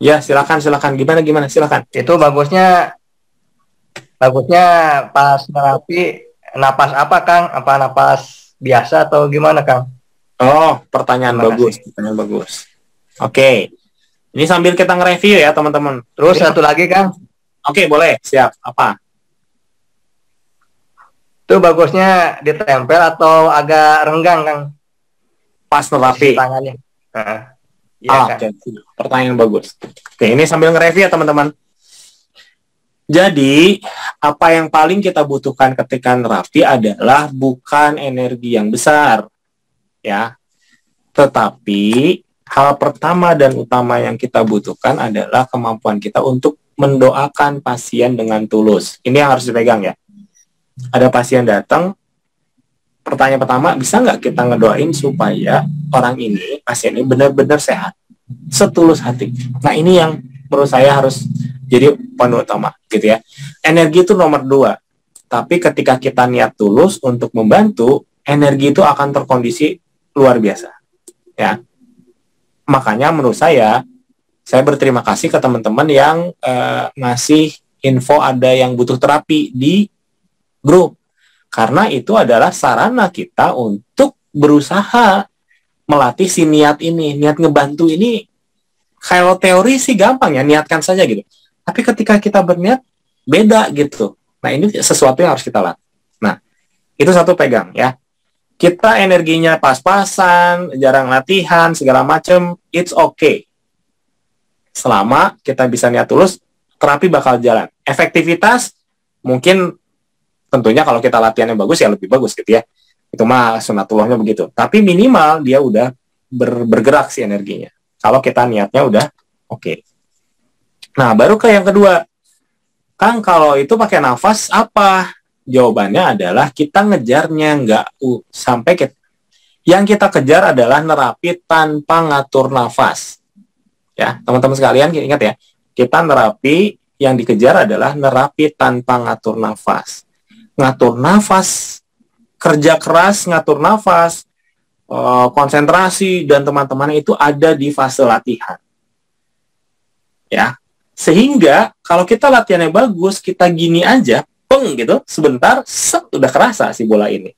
Ya silahkan. Gimana silahkan. Itu bagusnya pas nerapi napas apa, Kang? Apa napas biasa atau gimana, Kang? Oh, pertanyaan Terima bagus. kasih. Pertanyaan bagus. Oke. Ini sambil kita nge-review ya teman-teman. Terus satu lagi, Kang. Oke, boleh. Siap. Apa? Itu bagusnya ditempel atau agak renggang, Kang? Pas Posisi nerapi. tangannya. Iya, Kang. Oke. Pertanyaan bagus. Oke, ini sambil nge-review ya teman-teman. Jadi, apa yang paling kita butuhkan ketika nerapi adalah bukan energi yang besar, ya. Tetapi, hal pertama dan utama yang kita butuhkan adalah kemampuan kita untuk mendoakan pasien dengan tulus. Ini yang harus dipegang ya. Ada pasien datang, pertanyaan pertama, bisa nggak kita ngedoain supaya orang ini, pasien ini benar-benar sehat, setulus hati. Nah, ini yang menurut saya harus jadi poin utama, gitu ya. Energi itu nomor 2. Tapi ketika kita niat tulus untuk membantu, energi itu akan terkondisi luar biasa. Ya. Makanya menurut saya berterima kasih ke teman-teman yang ngasih info ada yang butuh terapi di grup. Karena itu adalah sarana kita untuk berusaha melatih si niat ini. Niat ngebantu ini, kalau teori sih gampang ya, niatkan saja gitu. Tapi ketika kita berniat, beda gitu. Nah, ini sesuatu yang harus kita latih. Nah, itu satu pegang ya. Kita energinya pas-pasan, jarang latihan, segala macam, it's okay. Selama kita bisa niat tulus, terapi bakal jalan. Efektivitas, mungkin tentunya kalau kita latihannya bagus, ya lebih bagus gitu ya. Itu mah sunatullahnya begitu. Tapi minimal dia udah bergerak si energinya. Kalau kita niatnya udah oke. Nah, baru ke yang kedua. Kang, kalau itu pakai nafas apa? Jawabannya adalah kita ngejarnya nggak sampai yang kita kejar adalah nerapi tanpa ngatur nafas. Ya, teman-teman sekalian ingat ya, kita nerapi yang dikejar adalah nerapi tanpa ngatur nafas. Ngatur nafas, kerja keras ngatur nafas, konsentrasi dan teman-teman itu ada di fase latihan. Ya, sehingga kalau kita latihannya bagus, kita gini aja, peng gitu, sebentar, set, udah kerasa si bola ini.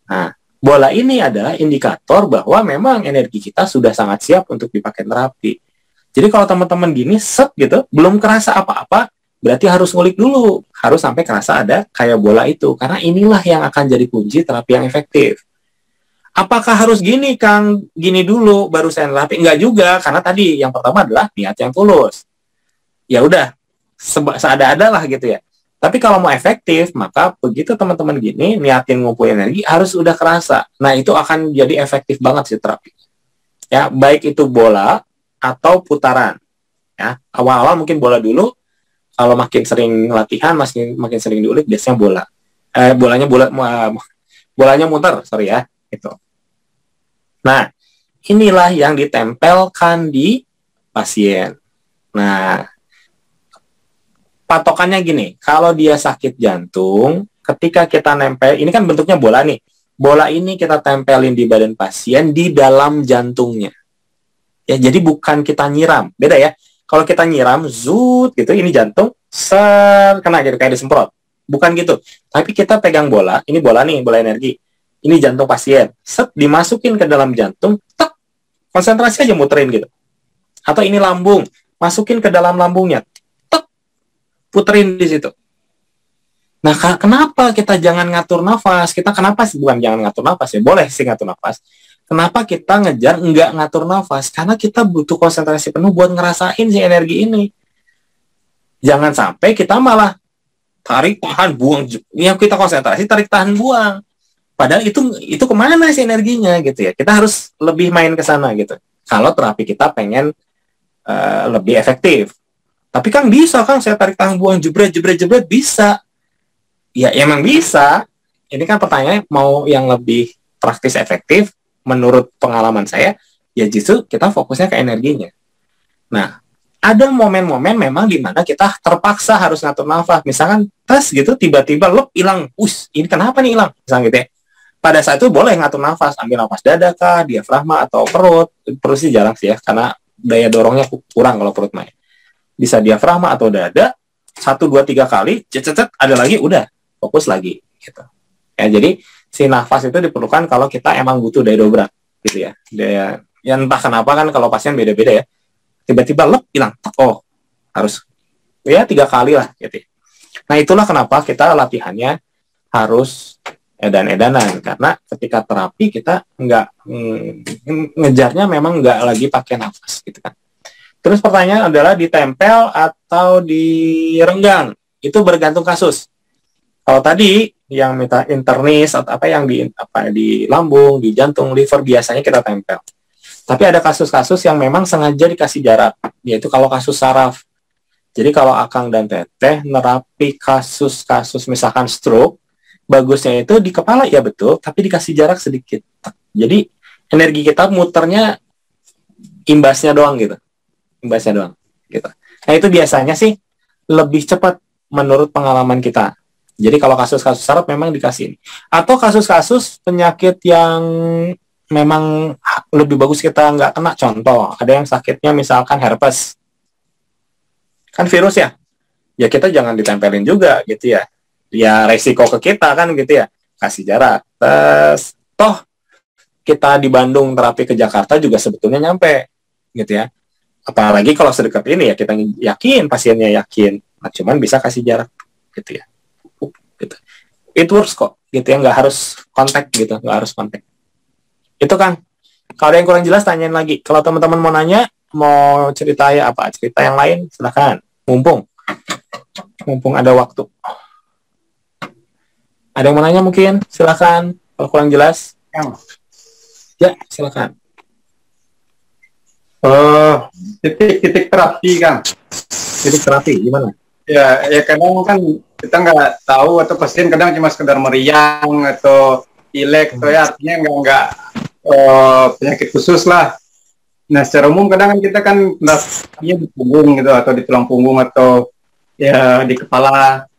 Nah, bola ini adalah indikator bahwa memang energi kita sudah sangat siap untuk dipakai terapi. Jadi kalau teman-teman gini, set gitu, belum kerasa apa-apa, berarti harus ngulik dulu. Harus sampai kerasa ada kayak bola itu. Karena inilah yang akan jadi kunci terapi yang efektif. Apakah harus gini, Kang? Gini dulu, baru saya terapi? Enggak juga, karena tadi yang pertama adalah niat yang tulus. Ya udah, seada-ada lah gitu ya. Tapi kalau mau efektif, maka begitu teman-teman gini, niatin ngumpulin energi, harus udah kerasa. Nah, itu akan jadi efektif banget sih terapi. Ya, baik itu bola atau putaran. Ya, awal-awal mungkin bola dulu, kalau makin sering latihan, makin sering diulik, biasanya bola. Bolanya muter, sorry ya, itu. Nah, inilah yang ditempelkan di pasien. Nah, patokannya gini, kalau dia sakit jantung, ketika kita nempel, ini kan bentuknya bola nih. Bola ini kita tempelin di badan pasien di dalam jantungnya. Ya, jadi bukan kita nyiram. Beda ya. Kalau kita nyiram, zut gitu, ini jantung, kena gitu, kayak disemprot. Bukan gitu. Tapi kita pegang bola, ini bola nih, bola energi. Ini jantung pasien. Set, dimasukin ke dalam jantung, tek, konsentrasi aja muterin gitu. Atau ini lambung, masukin ke dalam lambungnya. Puterin di situ. Nah, kenapa kita jangan ngatur nafas? Bukan jangan ngatur nafas ya, boleh sih ngatur nafas. Kenapa kita ngejar nggak ngatur nafas? Karena kita butuh konsentrasi penuh buat ngerasain si energi ini. Jangan sampai kita malah tarik, tahan, buang. Yang kita konsentrasi, tarik, tahan, buang. Padahal itu kemana sih energinya gitu ya? Kita harus lebih main ke sana gitu. Kalau terapi kita pengen lebih efektif. Tapi kan bisa kan saya tarik tangan buang jebret bisa. Ya emang bisa. Ini kan pertanyaannya mau yang lebih praktis efektif menurut pengalaman saya, ya justru kita fokusnya ke energinya. Nah, ada momen-momen memang di mana kita terpaksa harus ngatur nafas. Misalkan tes gitu tiba-tiba hilang. Ini kenapa nih hilang? Misalnya gitu ya. Pada saat itu boleh ngatur nafas, ambil nafas dada kah, diafragma atau perut. Perut sih jarang sih ya, karena daya dorongnya kurang kalau perut main. Bisa diafragma atau dada, 1, 2, 3 kali, ada lagi, udah, fokus lagi, gitu. Ya, jadi, si nafas itu diperlukan kalau kita emang butuh daya dobrak, gitu ya. Ya entah kenapa kan kalau pasien beda-beda ya. Tiba-tiba hilang, harus, ya 3 kali lah, gitu. Nah, itulah kenapa kita latihannya harus edan-edanan, karena ketika terapi kita ngejarnya memang nggak lagi pakai nafas, gitu kan. Terus pertanyaan adalah ditempel atau direnggang. Itu bergantung kasus. Kalau tadi yang minta internis atau apa yang di lambung, di jantung, liver biasanya kita tempel. Tapi ada kasus-kasus yang memang sengaja dikasih jarak, yaitu kalau kasus saraf. Jadi kalau Akang dan Teteh nerapi kasus-kasus misalkan stroke, bagusnya itu di kepala ya betul, tapi dikasih jarak sedikit. Jadi energi kita muternya imbasnya doang gitu. Gitu. Nah itu biasanya sih lebih cepat menurut pengalaman kita. Jadi kalau kasus-kasus saraf memang dikasih ini. Atau kasus-kasus penyakit yang memang lebih bagus kita nggak kena. Contoh, ada yang sakitnya misalkan herpes. Kan virus ya? Ya kita jangan ditempelin juga gitu ya. Ya resiko ke kita kan gitu ya. Kasih jarak. Terus, toh kita di Bandung terapi ke Jakarta juga sebetulnya nyampe gitu ya. Apalagi kalau sedekat ini ya kita yakin, pasiennya yakin. Nah, cuman bisa kasih jarak gitu ya. Gitu. It works kok gitu ya, nggak harus kontak gitu, nggak harus kontak. Itu kan. Kalau ada yang kurang jelas tanyain lagi. Kalau teman-teman mau nanya, mau cerita ya apa, cerita yang lain silakan. Mumpung ada waktu. Ada yang mau nanya mungkin? Silakan. Kalau kurang jelas, ya silakan. Titik terapi Kang. Titik terapi gimana? Ya kadang kan kita nggak tahu atau pasien kadang cuma sekedar meriang atau pilek atau ya artinya nggak penyakit khusus lah. Nah secara umum kadang kan kita kan di punggung gitu atau di tulang punggung atau ya di kepala.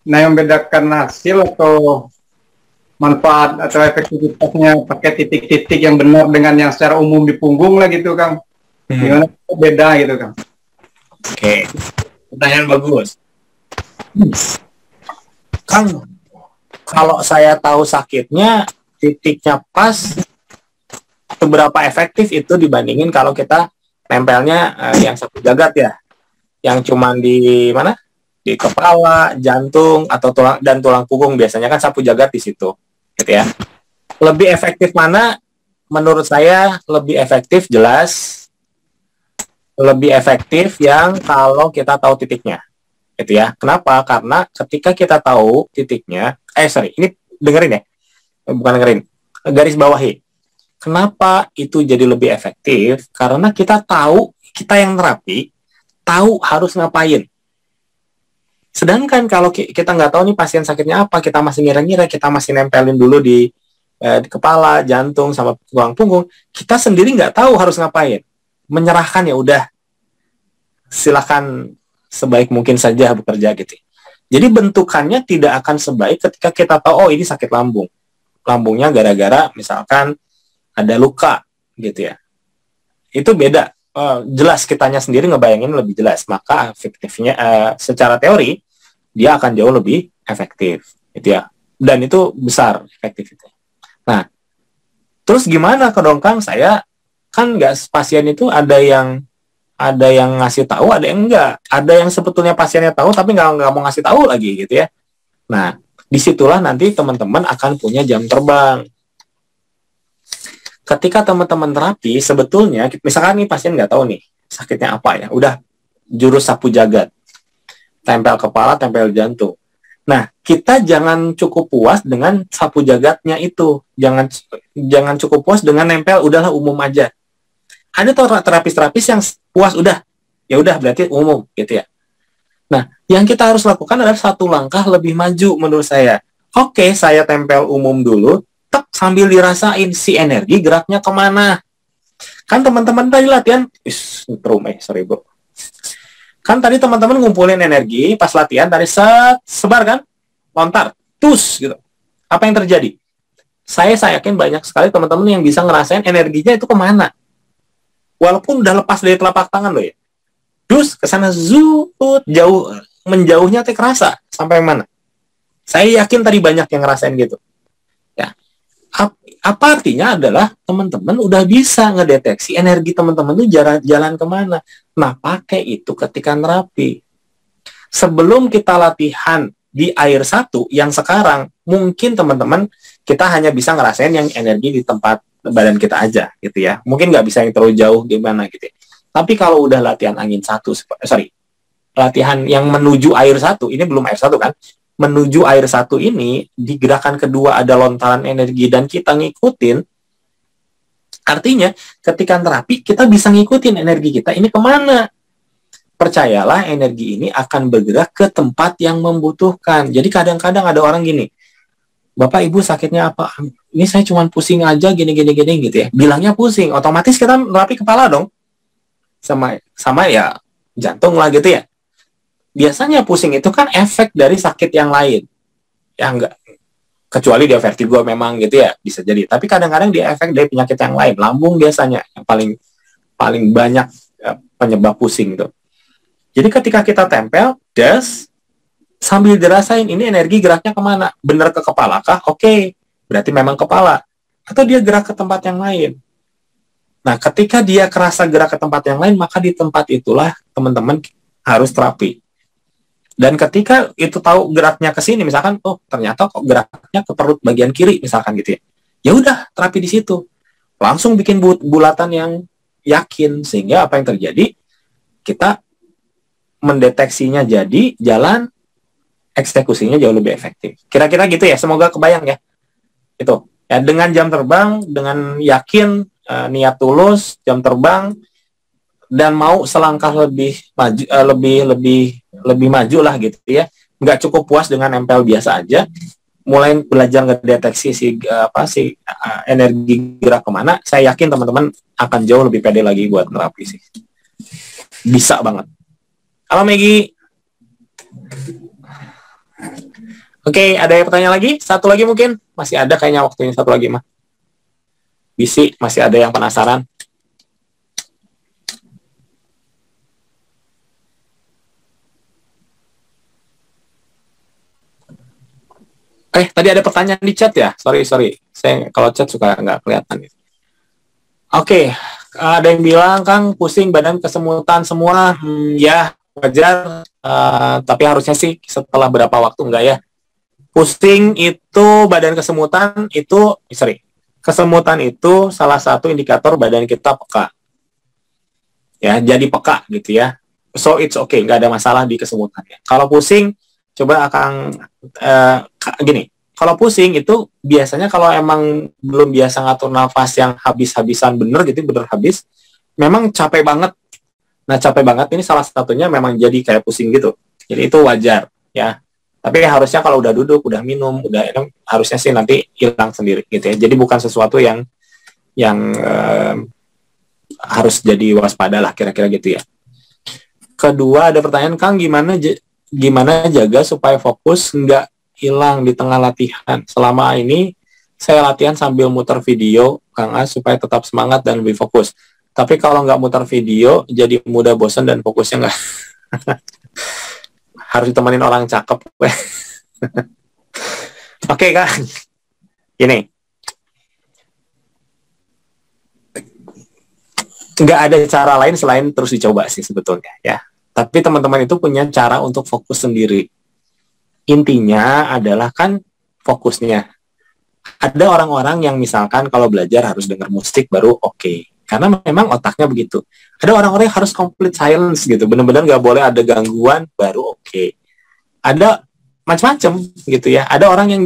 Nah yang membedakan hasil atau manfaat atau efektivitasnya pakai titik-titik yang benar dengan yang secara umum di punggung lah gitu Kang. Gimana beda gitu Kang? Oke, pertanyaan bagus. Kang, kalau saya tahu sakitnya, titiknya pas, seberapa efektif itu dibandingin kalau kita tempelnya yang sapu jagat ya, yang cuman di mana? Di kepala, jantung atau tulang punggung, biasanya kan sapu jagat di situ. Gitu ya. Lebih efektif mana? Menurut saya lebih efektif jelas lebih efektif yang kalau kita tahu titiknya. Gitu ya. Kenapa? Karena ketika kita tahu titiknya, ini dengerin ya. Bukan dengerin. Garis bawahi. Kenapa itu jadi lebih efektif? Karena kita tahu, kita yang terapi tahu harus ngapain. Sedangkan kalau kita nggak tahu nih pasien sakitnya apa, kita masih ngira-ngira, kita masih nempelin dulu di kepala, jantung, sama tulang punggung, kita sendiri nggak tahu harus ngapain. Menyerahkan ya udah, silakan sebaik mungkin saja bekerja gitu. Jadi bentukannya tidak akan sebaik ketika kita tahu, ini sakit lambung. Lambungnya gara-gara misalkan ada luka gitu ya. Itu beda. Jelas kitanya sendiri ngebayangin lebih jelas, maka efektifnya secara teori dia akan jauh lebih efektif gitu ya, dan itu besar efektivitasnya. Nah terus gimana Kang? Saya kan nggak, pasien itu ada yang ngasih tahu, ada yang enggak, ada yang sebetulnya pasiennya tahu tapi nggak mau ngasih tahu lagi gitu ya. Nah disitulah nanti teman-teman akan punya jam terbang. Ketika teman-teman terapi, sebetulnya misalkan nih pasien nggak tahu nih sakitnya apa ya, udah jurus sapu jagat, tempel kepala, tempel jantung. Nah kita jangan cukup puas dengan sapu jagatnya itu. Jangan cukup puas dengan nempel, udahlah umum aja. Ada terapis-terapis yang puas udah, ya udah berarti umum gitu ya. Nah, yang kita harus lakukan adalah satu langkah lebih maju menurut saya. Oke, saya tempel umum dulu, sambil dirasain si energi geraknya kemana. Kan teman-teman tadi latihan, sorry bro. Kan tadi teman-teman ngumpulin energi pas latihan, tadi sebar kan? Lontar, tus gitu. Apa yang terjadi? Saya yakin banyak sekali teman-teman yang bisa ngerasain energinya itu kemana. Walaupun udah lepas dari telapak tangan loh ya. Dus kesana jauh, menjauhnya teh kerasa sampai mana? Saya yakin tadi banyak yang ngerasain gitu. Ya. Apa artinya adalah teman-teman udah bisa ngedeteksi energi teman-teman itu jalan kemana. Nah, pakai itu ketika nerapi. Sebelum kita latihan di air satu yang sekarang, mungkin teman-teman kita hanya bisa ngerasain yang energi di tempat badan kita aja gitu ya. Mungkin nggak bisa yang terlalu jauh gimana gitu ya. Tapi kalau udah latihan angin satu, latihan yang menuju air satu, ini belum air satu kan, menuju air satu ini, di gerakan kedua ada lontaran energi dan kita ngikutin, artinya ketika terapi kita bisa ngikutin energi kita ini kemana. Percayalah energi ini akan bergerak ke tempat yang membutuhkan. Jadi kadang-kadang ada orang gini, Bapak Ibu sakitnya apa? Ini saya cuma pusing aja gini gitu ya. Bilangnya pusing, otomatis kita nerapi kepala dong. Sama ya jantung lah gitu ya. Biasanya pusing itu kan efek dari sakit yang lain. Ya enggak. Kecuali dia vertigo memang gitu ya, bisa jadi. Tapi kadang-kadang dia efek dari penyakit yang lain. Lambung biasanya yang paling banyak penyebab pusing itu. Jadi ketika kita tempel, sambil dirasain ini energi geraknya kemana? Bener ke kepala kah? Oke, berarti memang kepala. Atau dia gerak ke tempat yang lain. Nah, ketika dia kerasa gerak ke tempat yang lain, maka di tempat itulah teman-teman harus terapi. Dan ketika itu tahu geraknya ke sini, misalkan, oh ternyata kok geraknya ke perut bagian kiri, misalkan gitu ya. Ya udah, terapi di situ. Langsung bikin bulatan yang yakin, sehingga apa yang terjadi? Kita mendeteksinya jadi, jalan eksekusinya jauh lebih efektif. Kira-kira gitu ya, semoga kebayang ya. Itu. Ya, dengan jam terbang, dengan yakin, niat tulus, jam terbang, dan mau selangkah lebih maju, lebih maju lah gitu ya. Nggak cukup puas dengan nempel biasa aja, mulai belajar ngedeteksi energi gerak kemana. Saya yakin teman-teman akan jauh lebih pede lagi buat nerapi sih. Bisa banget. Halo Megi. Oke, ada yang pertanyaan lagi? Satu lagi mungkin? Masih ada kayaknya waktunya satu lagi mah. Bisi, masih ada yang penasaran? Tadi ada pertanyaan di chat ya? Sorry. Saya kalau chat suka nggak kelihatan. Oke, ada yang bilang, Kang, pusing badan kesemutan semua. Ya, wajar. Tapi harusnya sih setelah berapa waktu enggak ya? Pusing itu, badan kesemutan itu, kesemutan itu salah satu indikator badan kita peka. Ya, jadi peka gitu ya. So it's okay, nggak ada masalah di kesemutan ya. Kalau pusing, coba Akang gini. Kalau pusing itu biasanya kalau emang belum biasa ngatur nafas yang habis-habisan bener habis, memang capek banget. Nah, capek banget ini salah satunya memang jadi kayak pusing gitu. Jadi itu wajar ya. Tapi harusnya kalau udah duduk, udah minum, udah harusnya sih nanti hilang sendiri gitu ya. Jadi bukan sesuatu yang harus jadi waspada lah kira-kira gitu ya. Kedua ada pertanyaan, Kang, gimana jaga supaya fokus nggak hilang di tengah latihan? Selama ini saya latihan sambil muter video, Kang As, supaya tetap semangat dan lebih fokus. Tapi kalau nggak muter video, jadi mudah bosan dan fokusnya nggak. Harus ditemenin orang cakep. Oke, Kang. Gini. Nggak ada cara lain selain terus dicoba sih sebetulnya ya. Tapi teman-teman itu punya cara untuk fokus sendiri. Intinya adalah kan fokusnya. Ada orang-orang yang misalkan kalau belajar harus dengar musik baru oke. Karena memang otaknya begitu. Ada orang-orang yang harus complete silence gitu. Benar-benar nggak boleh ada gangguan baru oke. Ada macam-macam gitu ya. Ada orang yang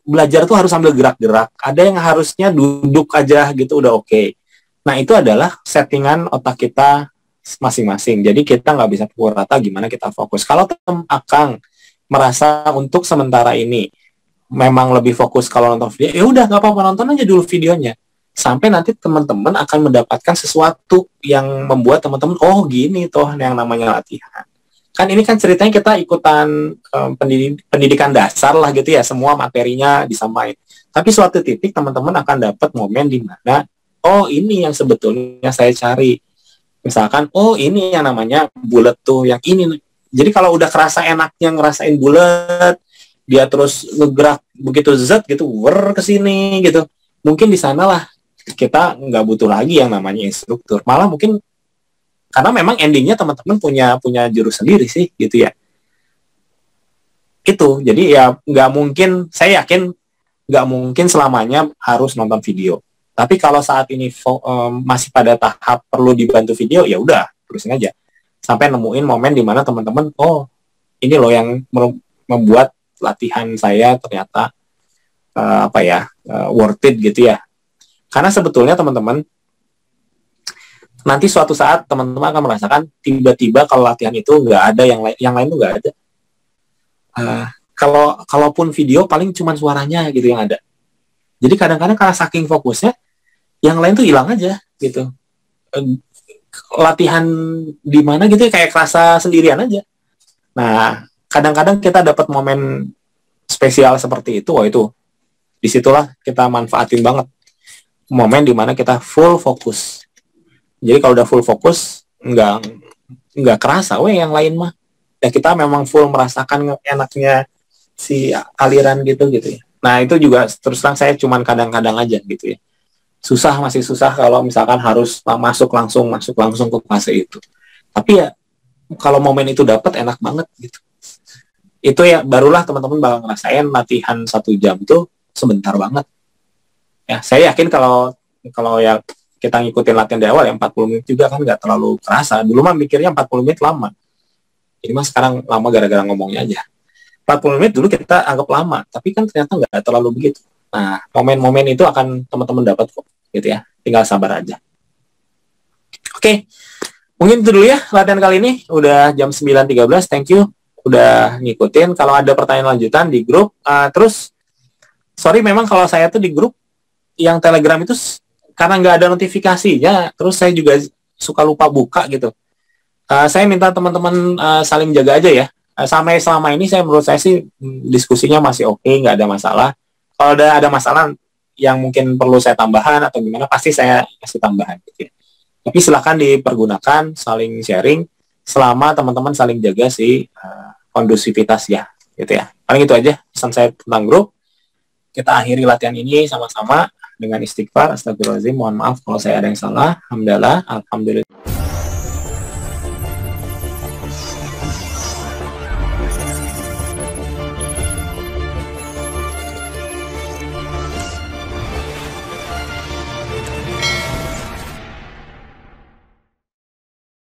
belajar tuh harus sambil gerak-gerak, ada yang harusnya duduk aja gitu udah oke. Nah itu adalah settingan otak kita masing-masing. Jadi kita nggak bisa pukul rata gimana kita fokus. Kalau Akang merasa untuk sementara ini memang lebih fokus kalau nonton video, ya udah nggak apa-apa, nonton aja dulu videonya. Sampai nanti teman-teman akan mendapatkan sesuatu yang membuat teman-teman, oh gini toh yang namanya latihan. Kan ini kan ceritanya kita ikutan pendidikan dasar lah gitu ya, semua materinya disamain. Tapi suatu titik teman-teman akan dapat momen di mana, oh ini yang sebetulnya saya cari. Misalkan, oh ini yang namanya bulat tuh, yang ini. Jadi kalau udah kerasa enaknya ngerasain bulat, dia terus ngegerak begitu zat gitu, ke sini gitu. Mungkin di sanalah kita nggak butuh lagi yang namanya instruktur. Malah mungkin karena memang endingnya teman-teman punya jurus sendiri sih gitu ya. Itu jadi ya nggak mungkin, saya yakin nggak mungkin selamanya harus nonton video. Tapi kalau saat ini masih pada tahap perlu dibantu video, ya udah terusin aja sampai nemuin momen di mana teman-teman, oh ini loh yang membuat latihan saya ternyata worth it gitu ya. Karena sebetulnya teman-teman nanti suatu saat teman-teman akan merasakan tiba-tiba kalau latihan itu nggak ada yang lain tuh nggak ada. Kalaupun video paling cuma suaranya gitu yang ada. Jadi kadang-kadang karena saking fokusnya yang lain tuh hilang aja gitu. Latihan di mana gitu ya, kayak kerasa sendirian aja. Nah, kadang-kadang kita dapat momen spesial seperti itu, itu disitulah kita manfaatin banget momen di mana kita full fokus. Jadi kalau udah full fokus nggak kerasa, yang lain mah. Ya kita memang full merasakan enaknya si aliran gitu ya. Nah itu juga terus terang saya cuman kadang-kadang aja gitu ya. Masih susah kalau misalkan harus masuk langsung ke fase itu. Tapi ya kalau momen itu dapat enak banget gitu. Itu ya barulah teman-teman bakal ngerasain latihan 1 jam tuh sebentar banget. Ya saya yakin kalau ya kita ngikutin latihan di awal ya 40 menit juga kan nggak terlalu kerasa. Dulu mah mikirnya 40 menit lama. Ini mah sekarang lama gara-gara ngomongnya aja. 40 menit dulu kita anggap lama, tapi kan ternyata nggak terlalu begitu. Nah, momen-momen itu akan teman-teman dapat kok, gitu ya. Tinggal sabar aja. Oke, mungkin itu dulu ya latihan kali ini. Udah jam 9.13, thank you. Udah ngikutin. Kalau ada pertanyaan lanjutan di grup. Terus, sorry memang kalau saya tuh di grup yang Telegram itu karena nggak ada notifikasinya, terus saya juga suka lupa buka gitu. Saya minta teman-teman saling jaga aja ya. Sampai selama ini menurut saya sih diskusinya masih oke, nggak ada masalah. Kalau ada masalah yang mungkin perlu saya tambahan atau gimana, pasti saya kasih tambahan gitu ya. Tapi silahkan dipergunakan, saling sharing, selama teman-teman saling jaga kondusivitas ya, gitu ya. Paling itu aja pesan saya tentang grup. Kita akhiri latihan ini sama-sama dengan istighfar, astagfirullahaladzim, mohon maaf kalau saya ada yang salah. Alhamdulillah.